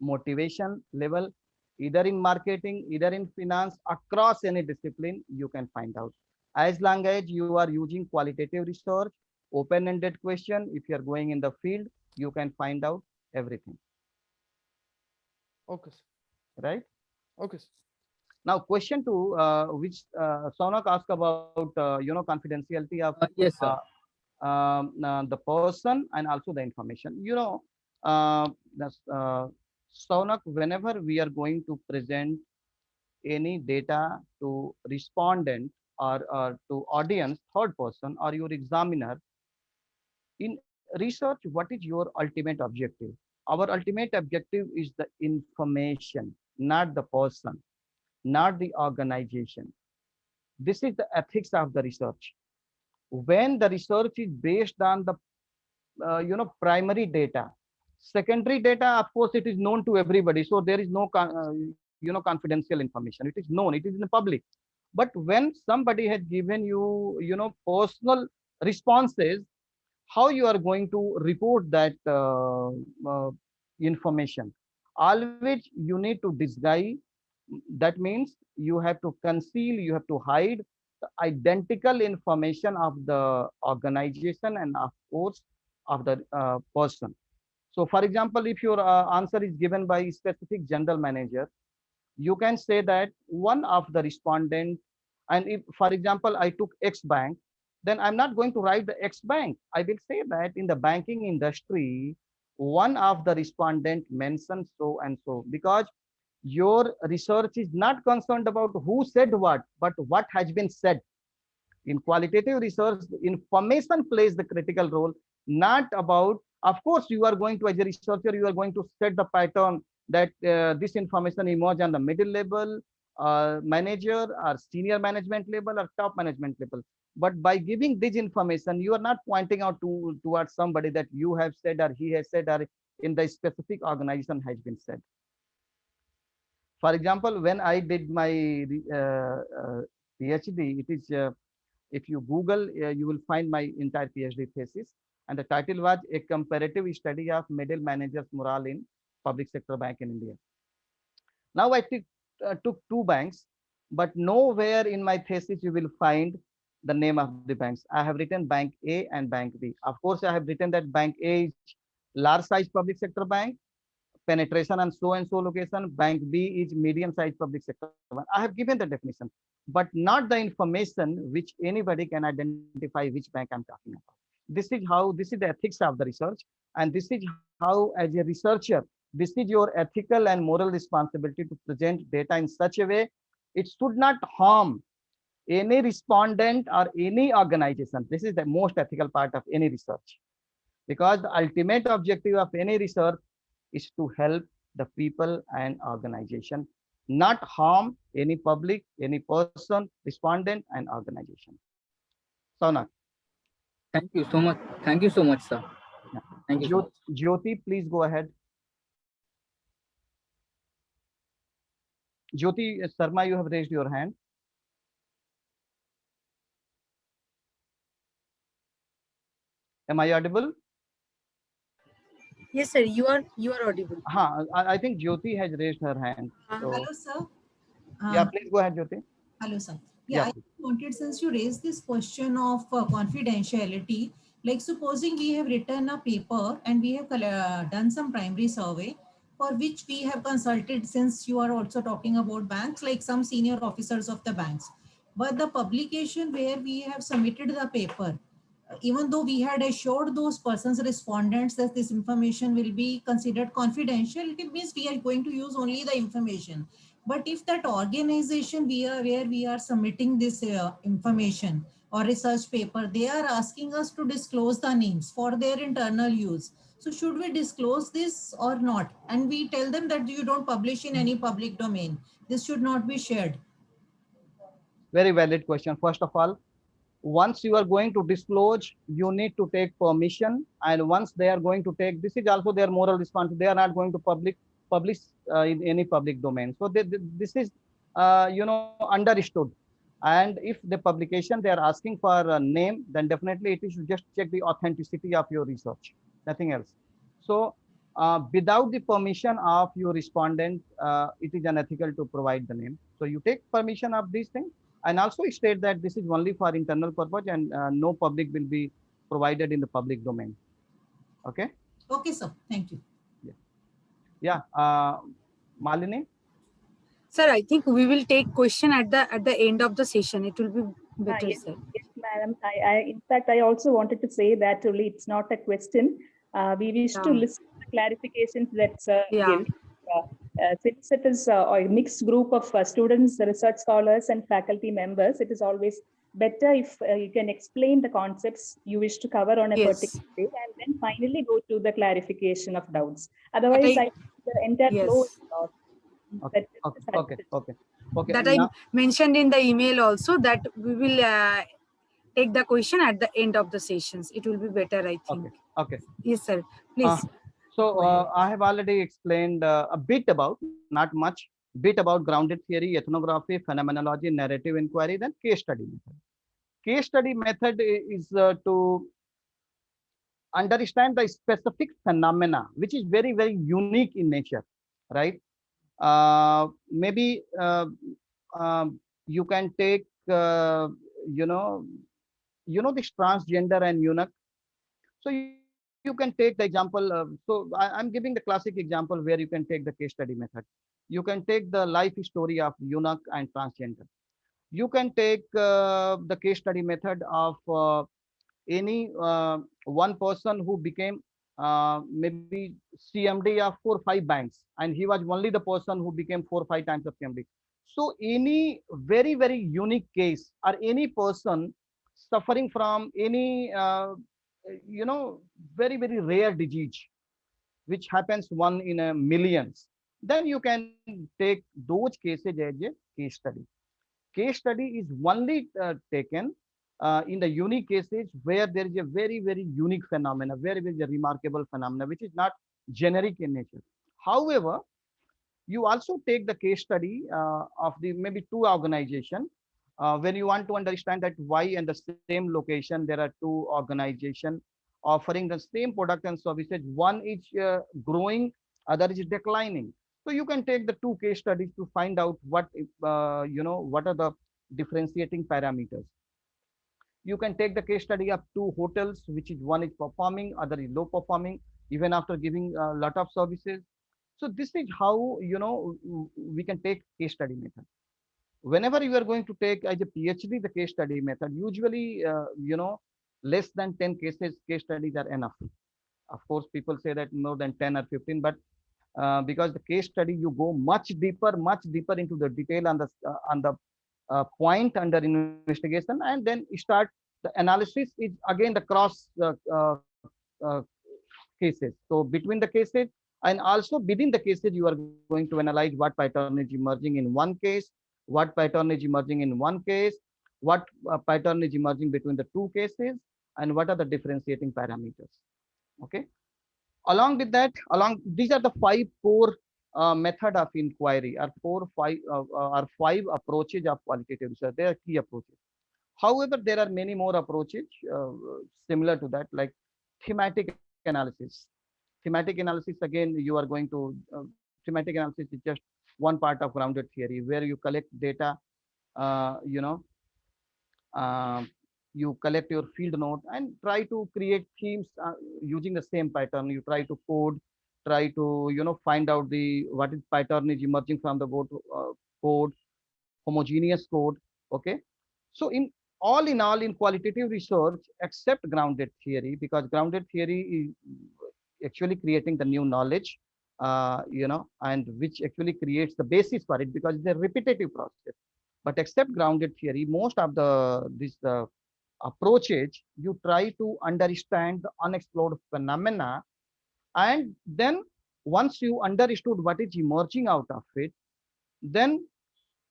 Speaker 1: motivation level, either in marketing, either in finance, across any discipline, you can find out. As long as you are using qualitative research, open-ended question, if you are going in the field, you can find out everything.
Speaker 11: Okay.
Speaker 1: Right?
Speaker 11: Okay.
Speaker 1: Now, question 2, which Saunak asked about, confidentiality of
Speaker 9: yes, sir.
Speaker 1: the person and also the information. Saunak, whenever we are going to present any data to respondent or to audience, third person, or your examiner, in research, what is your ultimate objective? Our ultimate objective is the information, not the person, not the organization. This is the ethics of the research. When the research is based on the primary data, secondary data, of course, it is known to everybody, so there is no confidential information. It is known, it is in the public. But when somebody has given you personal responses, how you are going to report that information? Always you need to disguise. That means you have to conceal, you have to hide the identical information of the organization and of course of the person. So for example, if your answer is given by specific general manager, you can say that one of the respondent And if, for example, I took X bank, then I'm not going to write the X bank. I will say that in the banking industry, one of the respondent mentioned so and so, because your research is not concerned about who said what, but what has been said. In qualitative research, information plays the critical role, not about, of course, you are going to, as a researcher, you are going to set the pattern that this information emerge on the middle level, manager or senior management level or top management level. But by giving this information, you are not pointing out towards somebody that you have said or he has said or in the specific organization has been said. For example, when I did my PhD, it is if you Google, you will find my entire PhD thesis. And the title was A Comparative Study of Middle Managers' Morale in Public Sector Bank in India. Now I took two banks, but nowhere in my thesis you will find the name of the banks. I have written Bank A and Bank B. Of course, I have written that Bank A is large size public sector bank, penetration and so location. Bank B is medium sized public sector bank. I have given the definition, but not the information which anybody can identify which bank I'm talking about. This is the ethics of the research, and this is how, as a researcher, this is your ethical and moral responsibility to present data in such a way it should not harm any respondent or any organization. This is the most ethical part of any research, because the ultimate objective of any research is to help the people and organization, not harm any public, any person, respondent, and organization. Sonak.
Speaker 9: Thank you so much. Thank you so much, sir. Thank you. So much.
Speaker 1: Jyoti, please go ahead. Jyoti Sharma, you have raised your hand. Am I audible?
Speaker 2: Yes, sir. You are audible.
Speaker 1: I think Jyoti has raised her hand. So,
Speaker 12: hello, sir.
Speaker 1: Yeah, please go ahead, Jyoti.
Speaker 12: Hello, sir. Yeah, I wanted, since you raised this question of confidentiality, like supposing we have written a paper and we have done some primary survey for which we have consulted, since you are also talking about banks, like some senior officers of the banks. But the publication where we have submitted the paper, even though we had assured those persons, respondents, that this information will be considered confidential, it means we are going to use only the information. But if that organization where we are submitting this information or research paper, they are asking us to disclose the names for their internal use. So should we disclose this or not? And we tell them that you don't publish in any public domain. This should not be shared.
Speaker 1: Very valid question. First of all, once you are going to disclose, you need to take permission. And once they are going to take, this is also their moral responsibility. They are not going to publish in any public domain. So this is, understood. And if the publication they are asking for a name, then definitely it is just check the authenticity of your research, nothing else. So without the permission of your respondent, it is unethical to provide the name. So you take permission of these things, and also state that this is only for internal purpose and no public will be provided in the public domain. Okay.
Speaker 12: Okay, sir. Thank you.
Speaker 1: Yeah. Malini.
Speaker 2: Sir, I think we will take question at the end of the session. It will be better,
Speaker 13: yes,
Speaker 2: sir.
Speaker 13: Yes, madam. In fact, I also wanted to say that only it's not a question. We wish to listen to the clarifications that give. Since it is a mixed group of students, research scholars, and faculty members, it is always better if you can explain the concepts you wish to cover on a particular day, and then finally go to the clarification of doubts. Otherwise, the entire flow is lost.
Speaker 1: Okay.
Speaker 2: That I mentioned in the email also, that we will take the question at the end of the sessions. It will be better, I think.
Speaker 1: Okay.
Speaker 2: Yes, sir. Please.
Speaker 1: So I have already explained a bit about, not much, bit about grounded theory, ethnography, phenomenology, narrative inquiry, then case study method. Case study method is to understand the specific phenomena, which is very, very unique in nature, right? Maybe you can take, this transgender and eunuch. So you can take the example. So I'm giving the classic example where you can take the case study method. You can take the life story of eunuch and transgender. You can take the case study method of any one person who became maybe CMD of 4 or 5 banks, and he was only the person who became 4 or 5 times of CMD. So any very unique case, or any person suffering from any very rare disease which happens one in a millions, then you can take those cases as a case study. Case study is only taken in the unique cases where there is a very unique phenomena, where there is a remarkable phenomena which is not generic in nature. However, you also take the case study of the maybe 2 organization when you want to understand that why in the same location there are 2 organizations offering the same product and services. One is growing, other is declining. So you can take the 2 case studies to find out what what are the differentiating parameters. You can take the case study of 2 hotels, which is one is performing, other is low performing, even after giving a lot of services. So this is how we can take case study method. Whenever you are going to take as a PhD the case study method, usually less than 10 cases case studies are enough. Of course, people say that more than 10 or 15, but because the case study you go much deeper into the detail on the point under investigation, and then start the analysis is again the cross uh, cases. So between the cases and also within the cases, you are going to analyze what pattern is emerging in one case, what pattern is emerging in one case, what pattern is emerging between the 2 cases, and what are the differentiating parameters. Okay. Along with that, these are the 5 core method of inquiry, or 5 approaches of qualitative research. They are key approaches. However, there are many more approaches similar to that, like thematic analysis. Thematic analysis, again, you are going to thematic analysis is just one part of grounded theory, where you collect data, uh, you know, you collect your field note and try to create themes using the same pattern. You try to code, try to find out the what is pattern is emerging from the code, homogeneous code. Okay. So in all, in qualitative research, except grounded theory, because grounded theory is actually creating the new knowledge, and which actually creates the basis for it, because it's a repetitive process. But except grounded theory, most of this approaches, you try to understand the unexplored phenomena, and then once you understood what is emerging out of it, then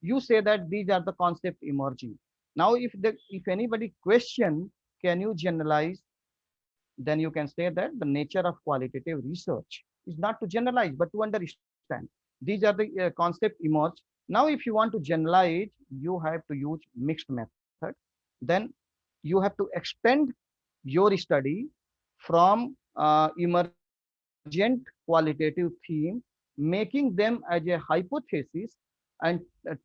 Speaker 1: you say that these are the concept emerging. Now, if anybody question, can you generalize? Then you can say that the nature of qualitative research is not to generalize, but to understand. These are the concept emerge. Now, if you want to generalize, you have to use mixed method. Then you have to extend your study from emergent qualitative theme, making them as a hypothesis, and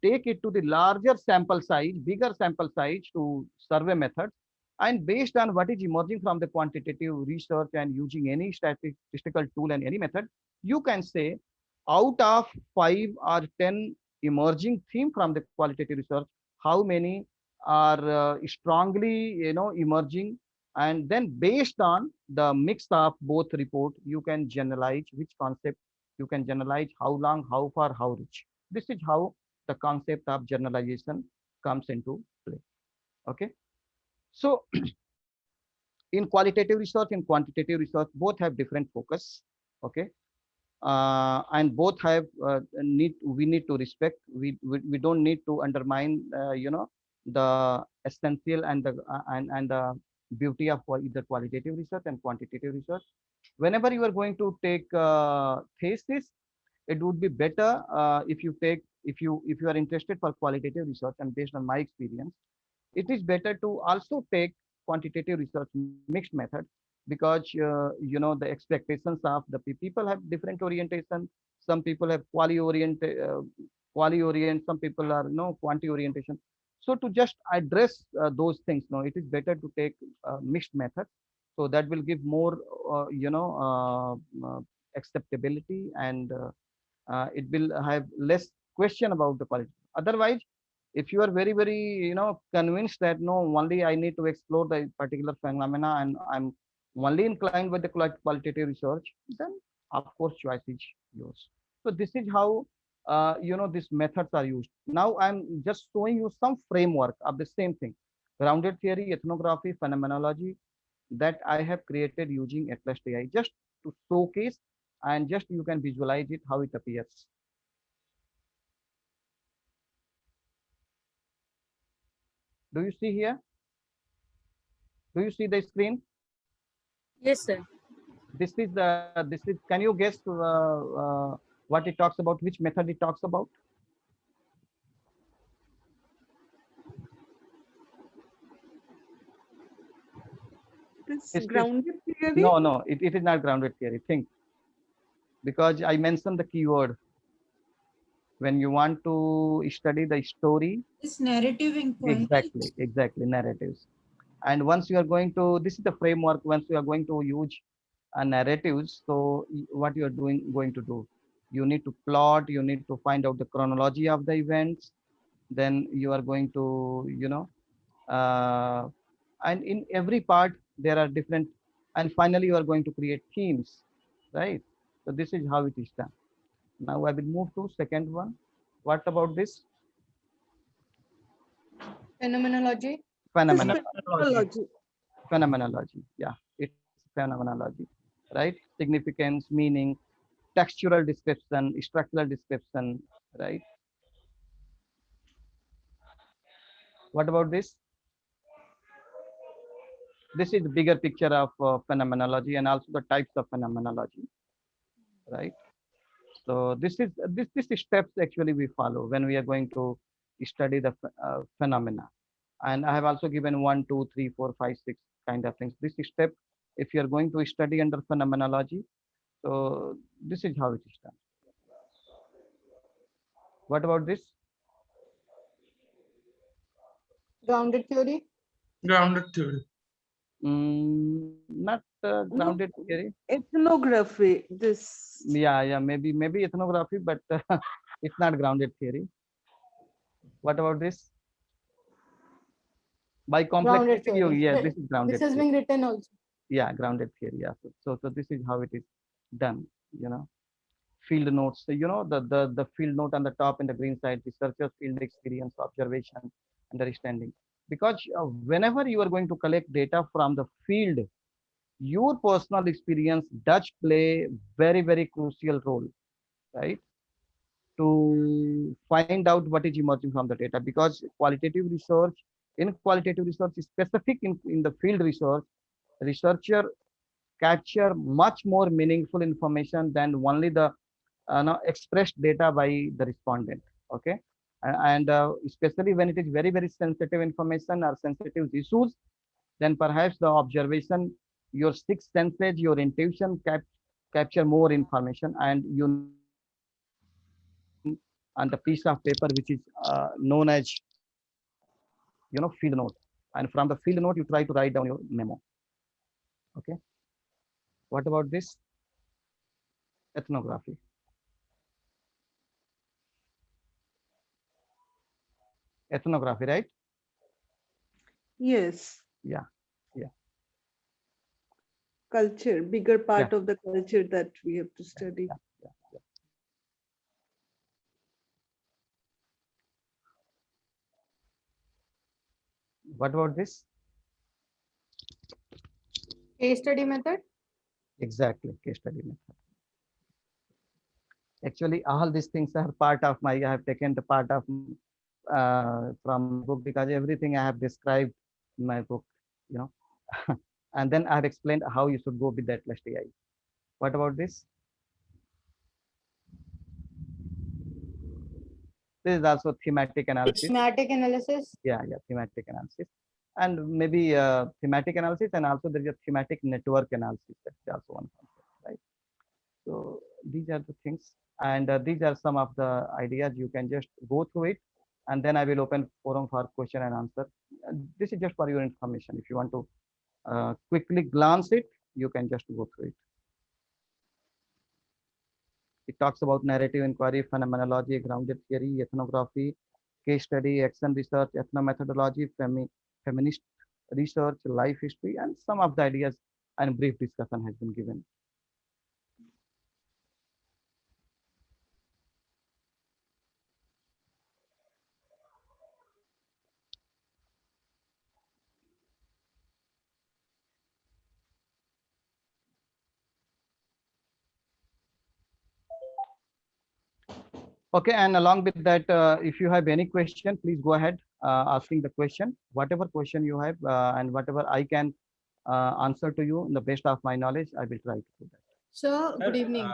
Speaker 1: take it to the larger sample size, bigger sample size, to survey methods. And based on what is emerging from the quantitative research and using any statistical tool and any method, you can say out of 5 or 10 emerging theme from the qualitative research, how many are strongly emerging. And then based on the mix of both report, you can generalize which concept, you can generalize how long, how far, how rich. This is how the concept of generalization comes into play. Okay. So in qualitative research and quantitative research, both have different focus. Okay. And both have we need to respect. We don't need to undermine the essential and the beauty of either qualitative research and quantitative research. Whenever you are going to take thesis, it would be better if you take, if you are interested for qualitative research, and based on my experience, it is better to also take quantitative research mixed method, because the expectations of the people have different orientation. Some people have quali orient, some people are quanti orientation. So to just address those things, it is better to take mixed methods. So that will give more acceptability, and it will have less question about the quality. Otherwise, If you are very, very, convinced that no, only I need to explore the particular phenomena and I'm only inclined with the qualitative research, then of course choice is yours. So this is how these methods are used. Now I'm just showing you some framework of the same thing: grounded theory, ethnography, phenomenology, that I have created using Atlas AI, just to showcase, and just you can visualize it how it appears. Do you see here? Do you see the screen?
Speaker 2: Yes, sir.
Speaker 1: This is can you guess what it talks about, which method it talks about?
Speaker 8: This grounded theory?
Speaker 1: No, it is not grounded theory. Think, because I mentioned the keyword. When you want to study the story,
Speaker 12: It's narrative inquiry.
Speaker 1: Exactly, narratives. And once you are going to, this is the framework, once you are going to use narratives, so what you are going to do, you need to plot, you need to find out the chronology of the events, then you are going to, and in every part there are different, and finally you are going to create themes, right? So this is how it is done. Now I will move to second one. What about this?
Speaker 14: Phenomenology.
Speaker 1: Phenomenology. Yeah, it's phenomenology, right? Significance, meaning, textural description, structural description, right? What about this? This is the bigger picture of phenomenology and also the types of phenomenology, right? So this is steps actually we follow when we are going to study the phenomena. And I have also given 1, 2, 3, 4, 5, 6 kind of things. This is step, if you are going to study under phenomenology, so this is how it is done. What about this?
Speaker 14: Grounded theory.
Speaker 7: Grounded theory.
Speaker 1: Not grounded theory.
Speaker 8: Ethnography. This.
Speaker 1: Yeah, maybe ethnography, but it's not grounded theory. What about this? By complexity, yeah, this is grounded.
Speaker 14: This has been written also.
Speaker 1: Yeah, grounded theory. Yeah. So this is how it is done. Field notes. So, the field note on the top in the green side, researcher's field experience, observation, understanding. Because whenever you are going to collect data from the field, your personal experience does play very, very crucial role, right? To find out what is emerging from the data, because in qualitative research specific in the field research, researcher capture much more meaningful information than only the expressed data by the respondent. Okay. And especially when it is very, very sensitive information or sensitive issues, then perhaps the observation, your sixth senses, your intuition capture more information, and you on the piece of paper which is known as field note, and from the field note you try to write down your memo. Okay. What about this? Ethnography. Ethnography, right?
Speaker 8: Yes.
Speaker 1: Yeah.
Speaker 8: Culture, bigger part of the culture that we have to study.
Speaker 1: What about this?
Speaker 14: Case study method.
Speaker 1: Exactly, case study method. Actually, all these things are part of I have taken the part of from my book, because everything I have described in my book, and then I have explained how you should go with that Atlas AI. What about this? This is also thematic analysis.
Speaker 14: Thematic analysis.
Speaker 1: Yeah, thematic analysis, and maybe thematic analysis, and also there is a thematic network analysis. That's also one concept, right? So these are the things, and these are some of the ideas. You can just go through it, and then I will open forum for question and answer. This is just for your information. If you want to quickly glance it, you can just go through it. It talks about narrative inquiry, phenomenology, grounded theory, ethnography, case study, action research, ethnomethodology, feminist research, life history, and some of the ideas and brief discussion has been given. Okay, and along with that, if you have any question, please go ahead asking the question. Whatever question you have and whatever I can answer to you in the best of my knowledge, I will try to do that.
Speaker 14: Sir, good evening.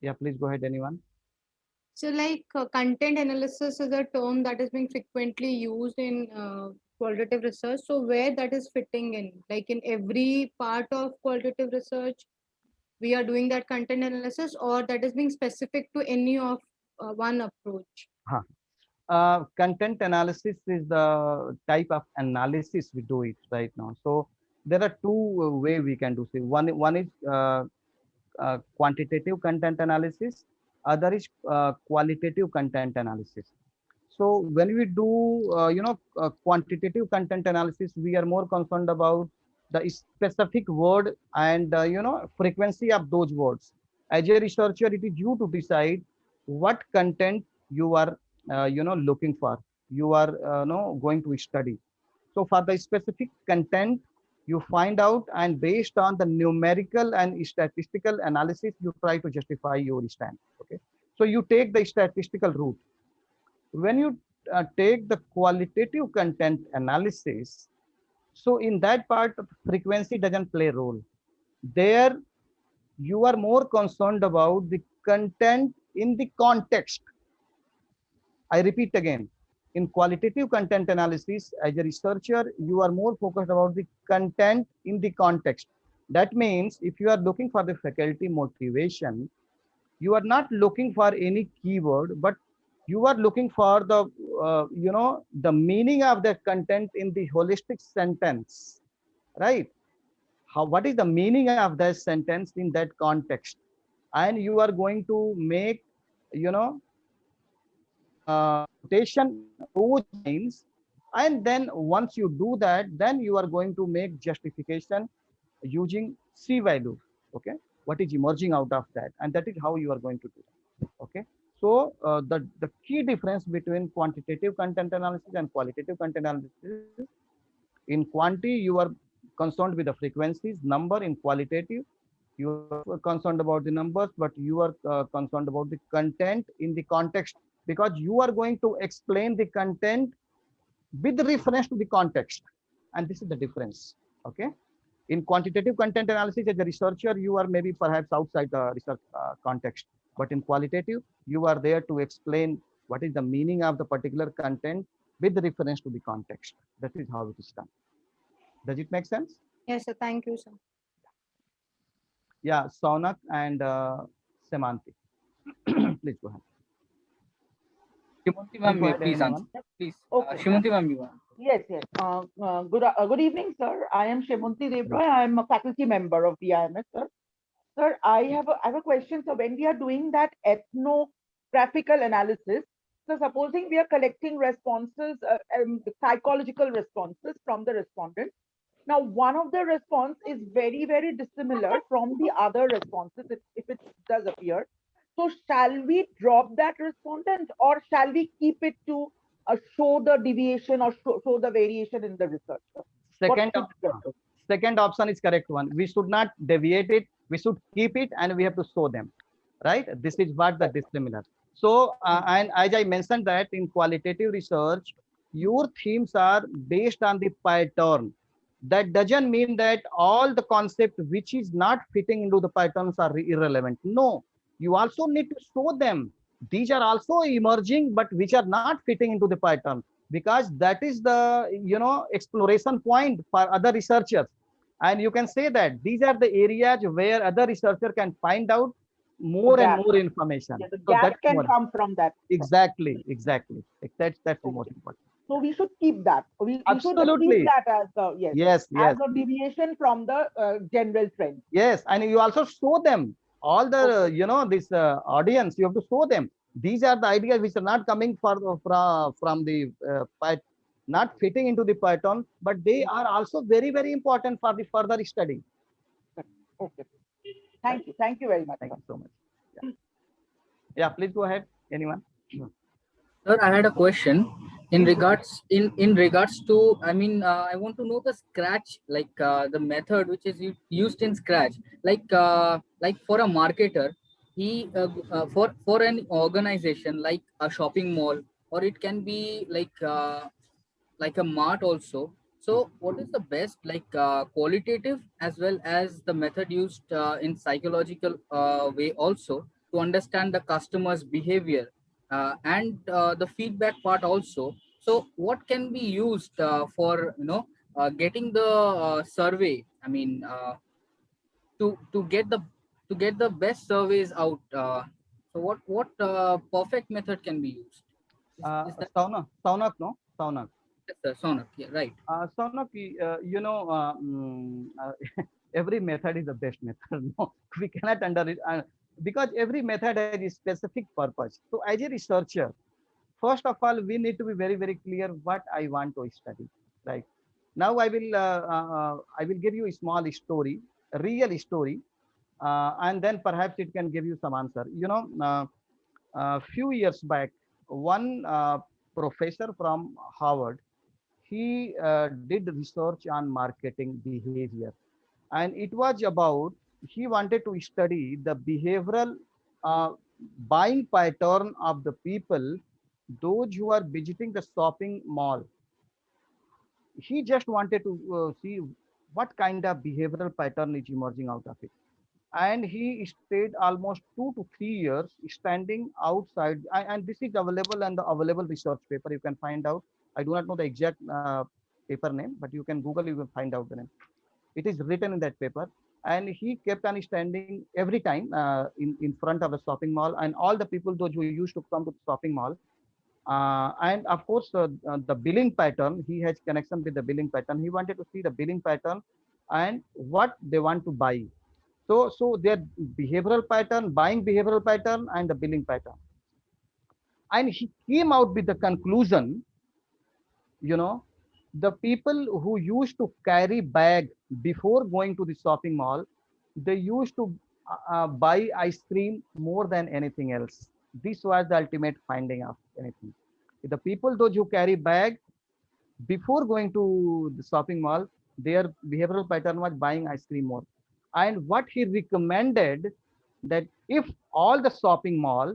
Speaker 1: Yeah, please go ahead, anyone.
Speaker 14: So like content analysis is a term that is being frequently used in qualitative research. So where that is fitting in, like in every part of qualitative research, we are doing that content analysis, or that is being specific to any of one approach?
Speaker 1: Content analysis is the type of analysis we do it right now. So there are two ways we can do it. One is quantitative content analysis, other is qualitative content analysis. So when we do quantitative content analysis, we are more concerned about the specific word and frequency of those words. As a researcher, it is you to decide what content you are looking for, you are going to study. So for the specific content, you find out, and based on the numerical and statistical analysis, you try to justify your stand. Okay, so you take the statistical route. When you take the qualitative content analysis, so in that part, frequency doesn't play a role. There, you are more concerned about the content in the context. I repeat again, in qualitative content analysis, as a researcher, you are more focused about the content in the context. That means if you are looking for the faculty motivation, you are not looking for any keyword, but you are looking for the the meaning of the content in the holistic sentence, right? What is the meaning of that sentence in that context? And you are going to make quotation those lines, and then once you do that, then you are going to make justification using C value. Okay, what is emerging out of that, and that is how you are going to do that. Okay, so the key difference between quantitative content analysis and qualitative content analysis: in quantity you are concerned with the frequencies, number. In qualitative, you are concerned about the numbers, but you are concerned about the content in the context, because you are going to explain the content with reference to the context, and this is the difference. Okay, in quantitative content analysis, as a researcher, you are maybe perhaps outside the research context, but in qualitative, you are there to explain what is the meaning of the particular content with reference to the context. That is how it is done. Does it make sense?
Speaker 14: Yes, sir. Thank you, sir.
Speaker 1: Yeah, Saunak and Semanti. Please go ahead.
Speaker 9: Shimanti ma'am, please answer. Please,
Speaker 15: Okay.
Speaker 9: Shimanti ma'am, you answer.
Speaker 15: Yes, yes. Good evening, sir. I am Shimanti Devroy. I am a faculty member of DIMS, sir. Sir, I have a question. So when we are doing that ethnographical analysis, so supposing we are collecting responses, psychological responses from the respondent. Now, one of the response is very, very dissimilar from the other responses if it does appear. So shall we drop that respondent, or shall we keep it to show the deviation or show the variation in the research?
Speaker 1: Second option is correct one. We should not deviate it. We should keep it, and we have to show them, right? This is what the dissimilar. So, and as I mentioned that in qualitative research, your themes are based on the pattern. That doesn't mean that all the concept which is not fitting into the patterns are irrelevant. No, you also need to show them. These are also emerging, but which are not fitting into the pattern, because that is the exploration point for other researchers. And you can say that these are the areas where other researcher can find out more and more information.
Speaker 15: Yeah, the gap can come from that.
Speaker 1: Exactly. That's the most important.
Speaker 15: So we should keep that. We
Speaker 1: Absolutely.
Speaker 15: should keep that as the
Speaker 1: yes.
Speaker 15: as a deviation from the general trend.
Speaker 1: Yes, and you also show them all the this audience. You have to show them These are the ideas which are not coming from the not fitting into the Python, but they are also very, very important for the further study.
Speaker 15: Okay. Thank you. Thank you very much.
Speaker 1: Thank you so much. Yeah, yeah, please go ahead. Anyone?
Speaker 9: Sir, I had a question in regards to, I mean, I want to know the Scratch, like the method which is used in Scratch, like for a marketer, he for an organization like a shopping mall, or it can be like a mart also. So what is the best, like qualitative as well as the method used in psychological way also, to understand the customer's behavior and the feedback part also? So what can be used for getting the survey, I mean to get the best surveys out? So what perfect method can be used? Is that
Speaker 1: Saunak, no? Saunak.
Speaker 9: Yes, sir, Saunak, yeah, right.
Speaker 1: Saunak, every method is the best method. No, we cannot because every method has a specific purpose. So as a researcher, first of all, we need to be very, very clear what I want to study. Right now, I will give you a small story, a real story, and then perhaps it can give you some answer. A few years back, one professor from Harvard, he did research on marketing behavior, and it was about, he wanted to study the behavioral uh, buying pattern of the people, those who are visiting the shopping mall. He just wanted to see what kind of behavioral pattern is emerging out of it, and he stayed almost 2 to 3 years standing outside, and this is available and the available research paper, you can find out. I do not know the exact paper name, but you can Google, you will find out the name. It is written in that paper. And he kept on standing every time in front of the shopping mall, and all the people, those who used to come to the shopping mall, and of course the billing pattern, he has connection with the billing pattern. He wanted to see the billing pattern and what they want to buy. So their behavioral pattern, buying behavioral pattern, and the billing pattern. And he came out with the conclusion, the people who used to carry bag before going to the shopping mall, they used to buy ice cream more than anything else. This was the ultimate finding of anything. The people, those who carry bag before going to the shopping mall, their behavioral pattern was buying ice cream more. And what he recommended, that if all the shopping mall,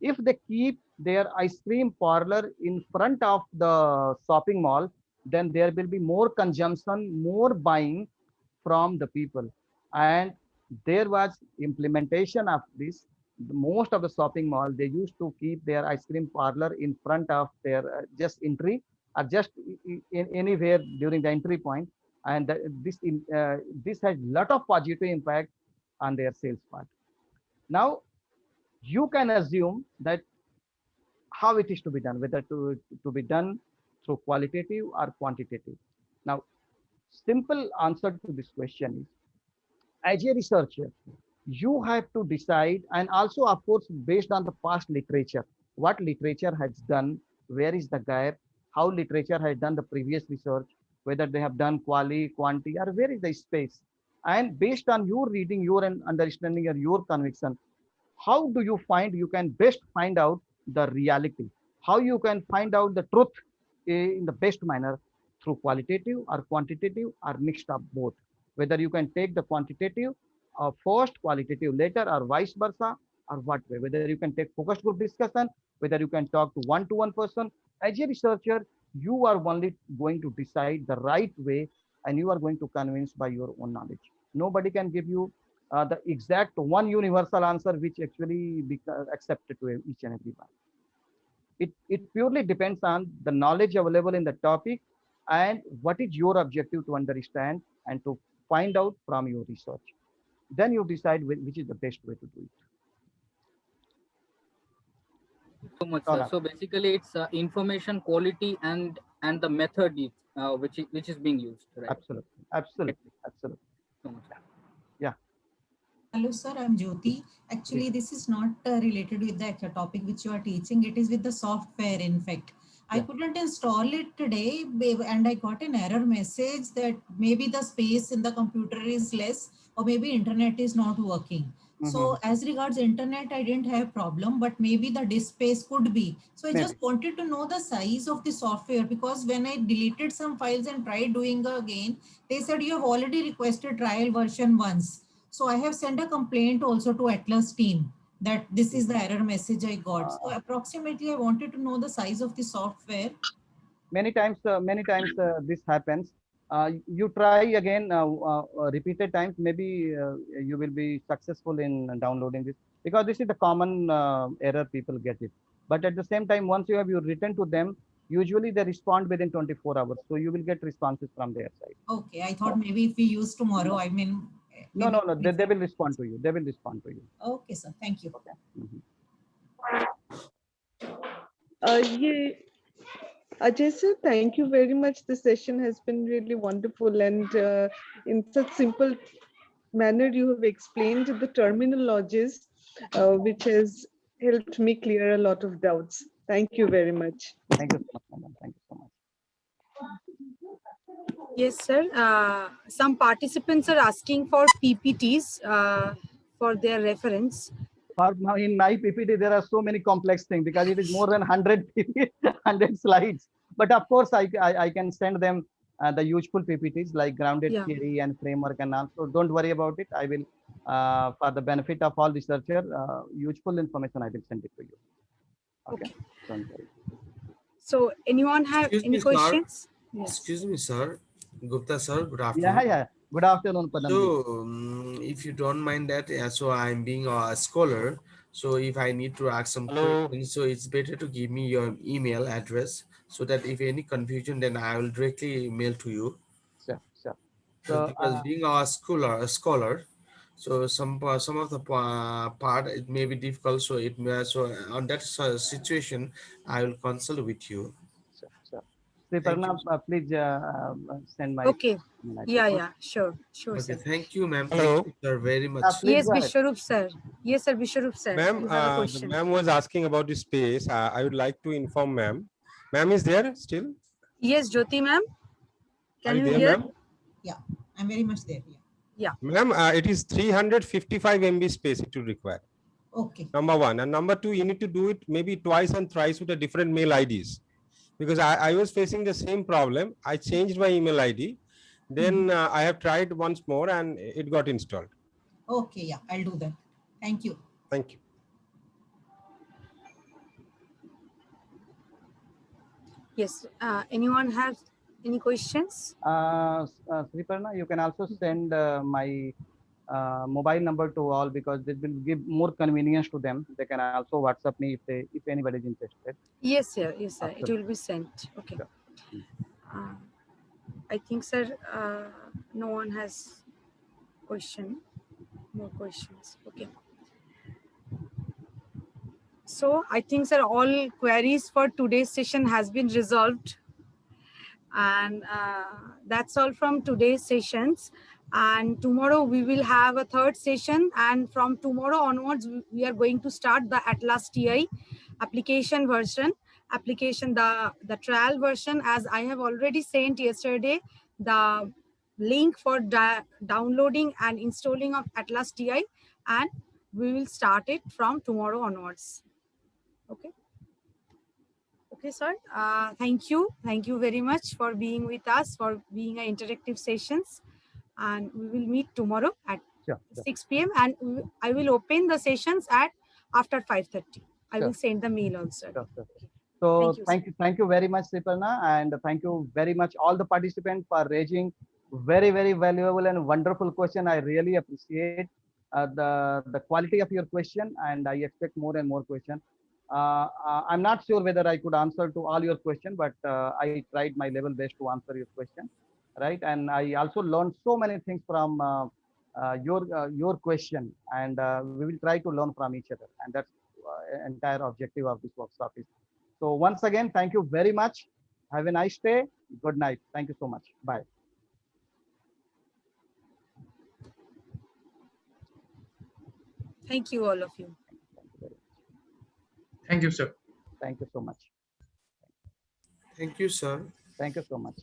Speaker 1: if they keep their ice cream parlor in front of the shopping mall, then there will be more consumption, more buying from the people. And there was implementation of this. Most of the shopping mall, they used to keep their ice cream parlor in front of their just entry, or just in anywhere during the entry point. And this has lot of positive impact on their sales part. Now you can assume that how it is to be done, whether to be done through qualitative or quantitative. Now, simple answer to this question is, as a researcher, you have to decide, and also of course based on the past literature, what literature has done, where is the gap, how literature has done the previous research, whether they have done quali, quanti, or where is the space. And based on your reading, your understanding, or your conviction, how do you can best find out the reality, how you can find out the truth in the best manner, through qualitative or quantitative, or mixed up both. Whether you can take the quantitative first, qualitative later, or vice versa, or what way, whether you can take focus group discussion, whether you can talk to one person. As a researcher, you are only going to decide the right way, and you are going to convince by your own knowledge. Nobody can give you the exact one universal answer which actually be accepted to each and everyone. It purely depends on the knowledge available in the topic, and what is your objective to understand and to find out from your research. Then you decide which is the best way to do it.
Speaker 9: So much, sir. So basically, it's information quality and the method which is being used. Right?
Speaker 1: Absolutely. So much. Yeah.
Speaker 12: Hello, sir. I'm Jyoti. Actually, this is not related with the topic which you are teaching. It is with the software, in fact. I couldn't install it today and I got an error message that maybe the space in the computer is less or maybe internet is not working. So as regards internet, I didn't have problem, but maybe the disk space could be. So I just wanted to know the size of the software because when I deleted some files and tried doing again, they said you have already requested trial version once. So I have sent a complaint also to Atlas team that this is the error message I got. So approximately I wanted to know the size of the software.
Speaker 1: Many times this happens. You try again repeated times, maybe you will be successful in downloading this, because this is the common error people get it. But at the same time, once you have written to them, usually they respond within 24 hours. So you will get responses from their side.
Speaker 12: Okay, I thought maybe if we use tomorrow, I mean.
Speaker 1: No, they will respond to you. They will respond to you.
Speaker 12: Okay, sir. Thank you.
Speaker 8: Yeah. Ajay sir, thank you very much. The session has been really wonderful, and in such simple manner you have explained the terminologies, which has helped me clear a lot of doubts. Thank you very much.
Speaker 1: Thank you so much, madam. Thank you so much.
Speaker 2: Yes, sir. Some participants are asking for PPTs for their reference.
Speaker 1: In my PPT, there are so many complex things because it is more than 100 100 slides. But of course, I can send them the useful PPTs like grounded theory and framework and all. So don't worry about it. I will, for the benefit of all researchers, useful information I will send it to you. Okay. Don't worry.
Speaker 2: So anyone have any questions?
Speaker 16: Yes. Excuse me, sir. Gupta sir, good afternoon.
Speaker 1: Yeah. Good afternoon, Padam.
Speaker 16: So, if you don't mind that, so I'm being a scholar. So if I need to ask some questions, so it's better to give me your email address so that if any confusion, then I will directly mail to you.
Speaker 1: Sure.
Speaker 16: So because being a scholar, so some of the part it may be difficult. So it may, so on that situation, I will consult with you.
Speaker 1: Sure. Sriparna, please send my.
Speaker 2: Okay. Yeah. Sure,
Speaker 16: okay,
Speaker 2: sir.
Speaker 16: thank you, ma'am. Thank you, sir, very much.
Speaker 2: Yes, Vishwarup sir. Yes, sir, Vishwarup sir.
Speaker 3: Ma'am,
Speaker 2: you have a question.
Speaker 3: ma'am was asking about the space. I would like to inform ma'am. Ma'am is there still?
Speaker 2: Yes, Jyoti ma'am. Can you
Speaker 3: there,
Speaker 2: hear?
Speaker 12: Yeah, I'm very much there.
Speaker 2: Yeah.
Speaker 3: Ma'am, it is 355 MB space it will require.
Speaker 12: Okay.
Speaker 3: Number one. And number two, you need to do it maybe twice and thrice with a different mail IDs. Because I was facing the same problem. I changed my email ID. Then I have tried once more and it got installed.
Speaker 12: Okay, yeah, I'll do that. Thank you.
Speaker 3: Thank you.
Speaker 2: Yes. Anyone have any questions?
Speaker 1: Sriparna, you can also send my mobile number to all because this will give more convenience to them. They can also WhatsApp me if anybody is interested.
Speaker 2: Yes, sir. Yes, sir. It will be sent. Okay. I think, sir, no one has more questions. Okay. So I think, sir, all queries for today's session has been resolved. And that's all from today's sessions. And tomorrow we will have a third session. And from tomorrow onwards, we are going to start the Atlas TI application version. The trial version, as I have already sent yesterday, the link for downloading and installing of Atlas TI, and we will start it from tomorrow onwards. Okay. Okay, sir. Thank you. Thank you very much for being with us, for being an interactive sessions. And we will meet tomorrow at 6 p.m. And I will open the sessions at after 5:30. I will send the mail also.
Speaker 1: So thank you very much, Sriparna, and thank you very much all the participants for raising very, very valuable and wonderful question. I really appreciate the quality of your question, and I expect more and more questions. I'm not sure whether I could answer to all your questions, but I tried my level best to answer your question, right? And I also learned so many things from your question, and we will try to learn from each other, and that's entire objective of this workshop is. So once again, thank you very much. Have a nice day. Good night. Thank you so much. Bye.
Speaker 2: Thank you, all of you.
Speaker 7: Thank you, sir.
Speaker 1: Thank you so much.
Speaker 16: Thank you, sir.
Speaker 1: Thank you so much.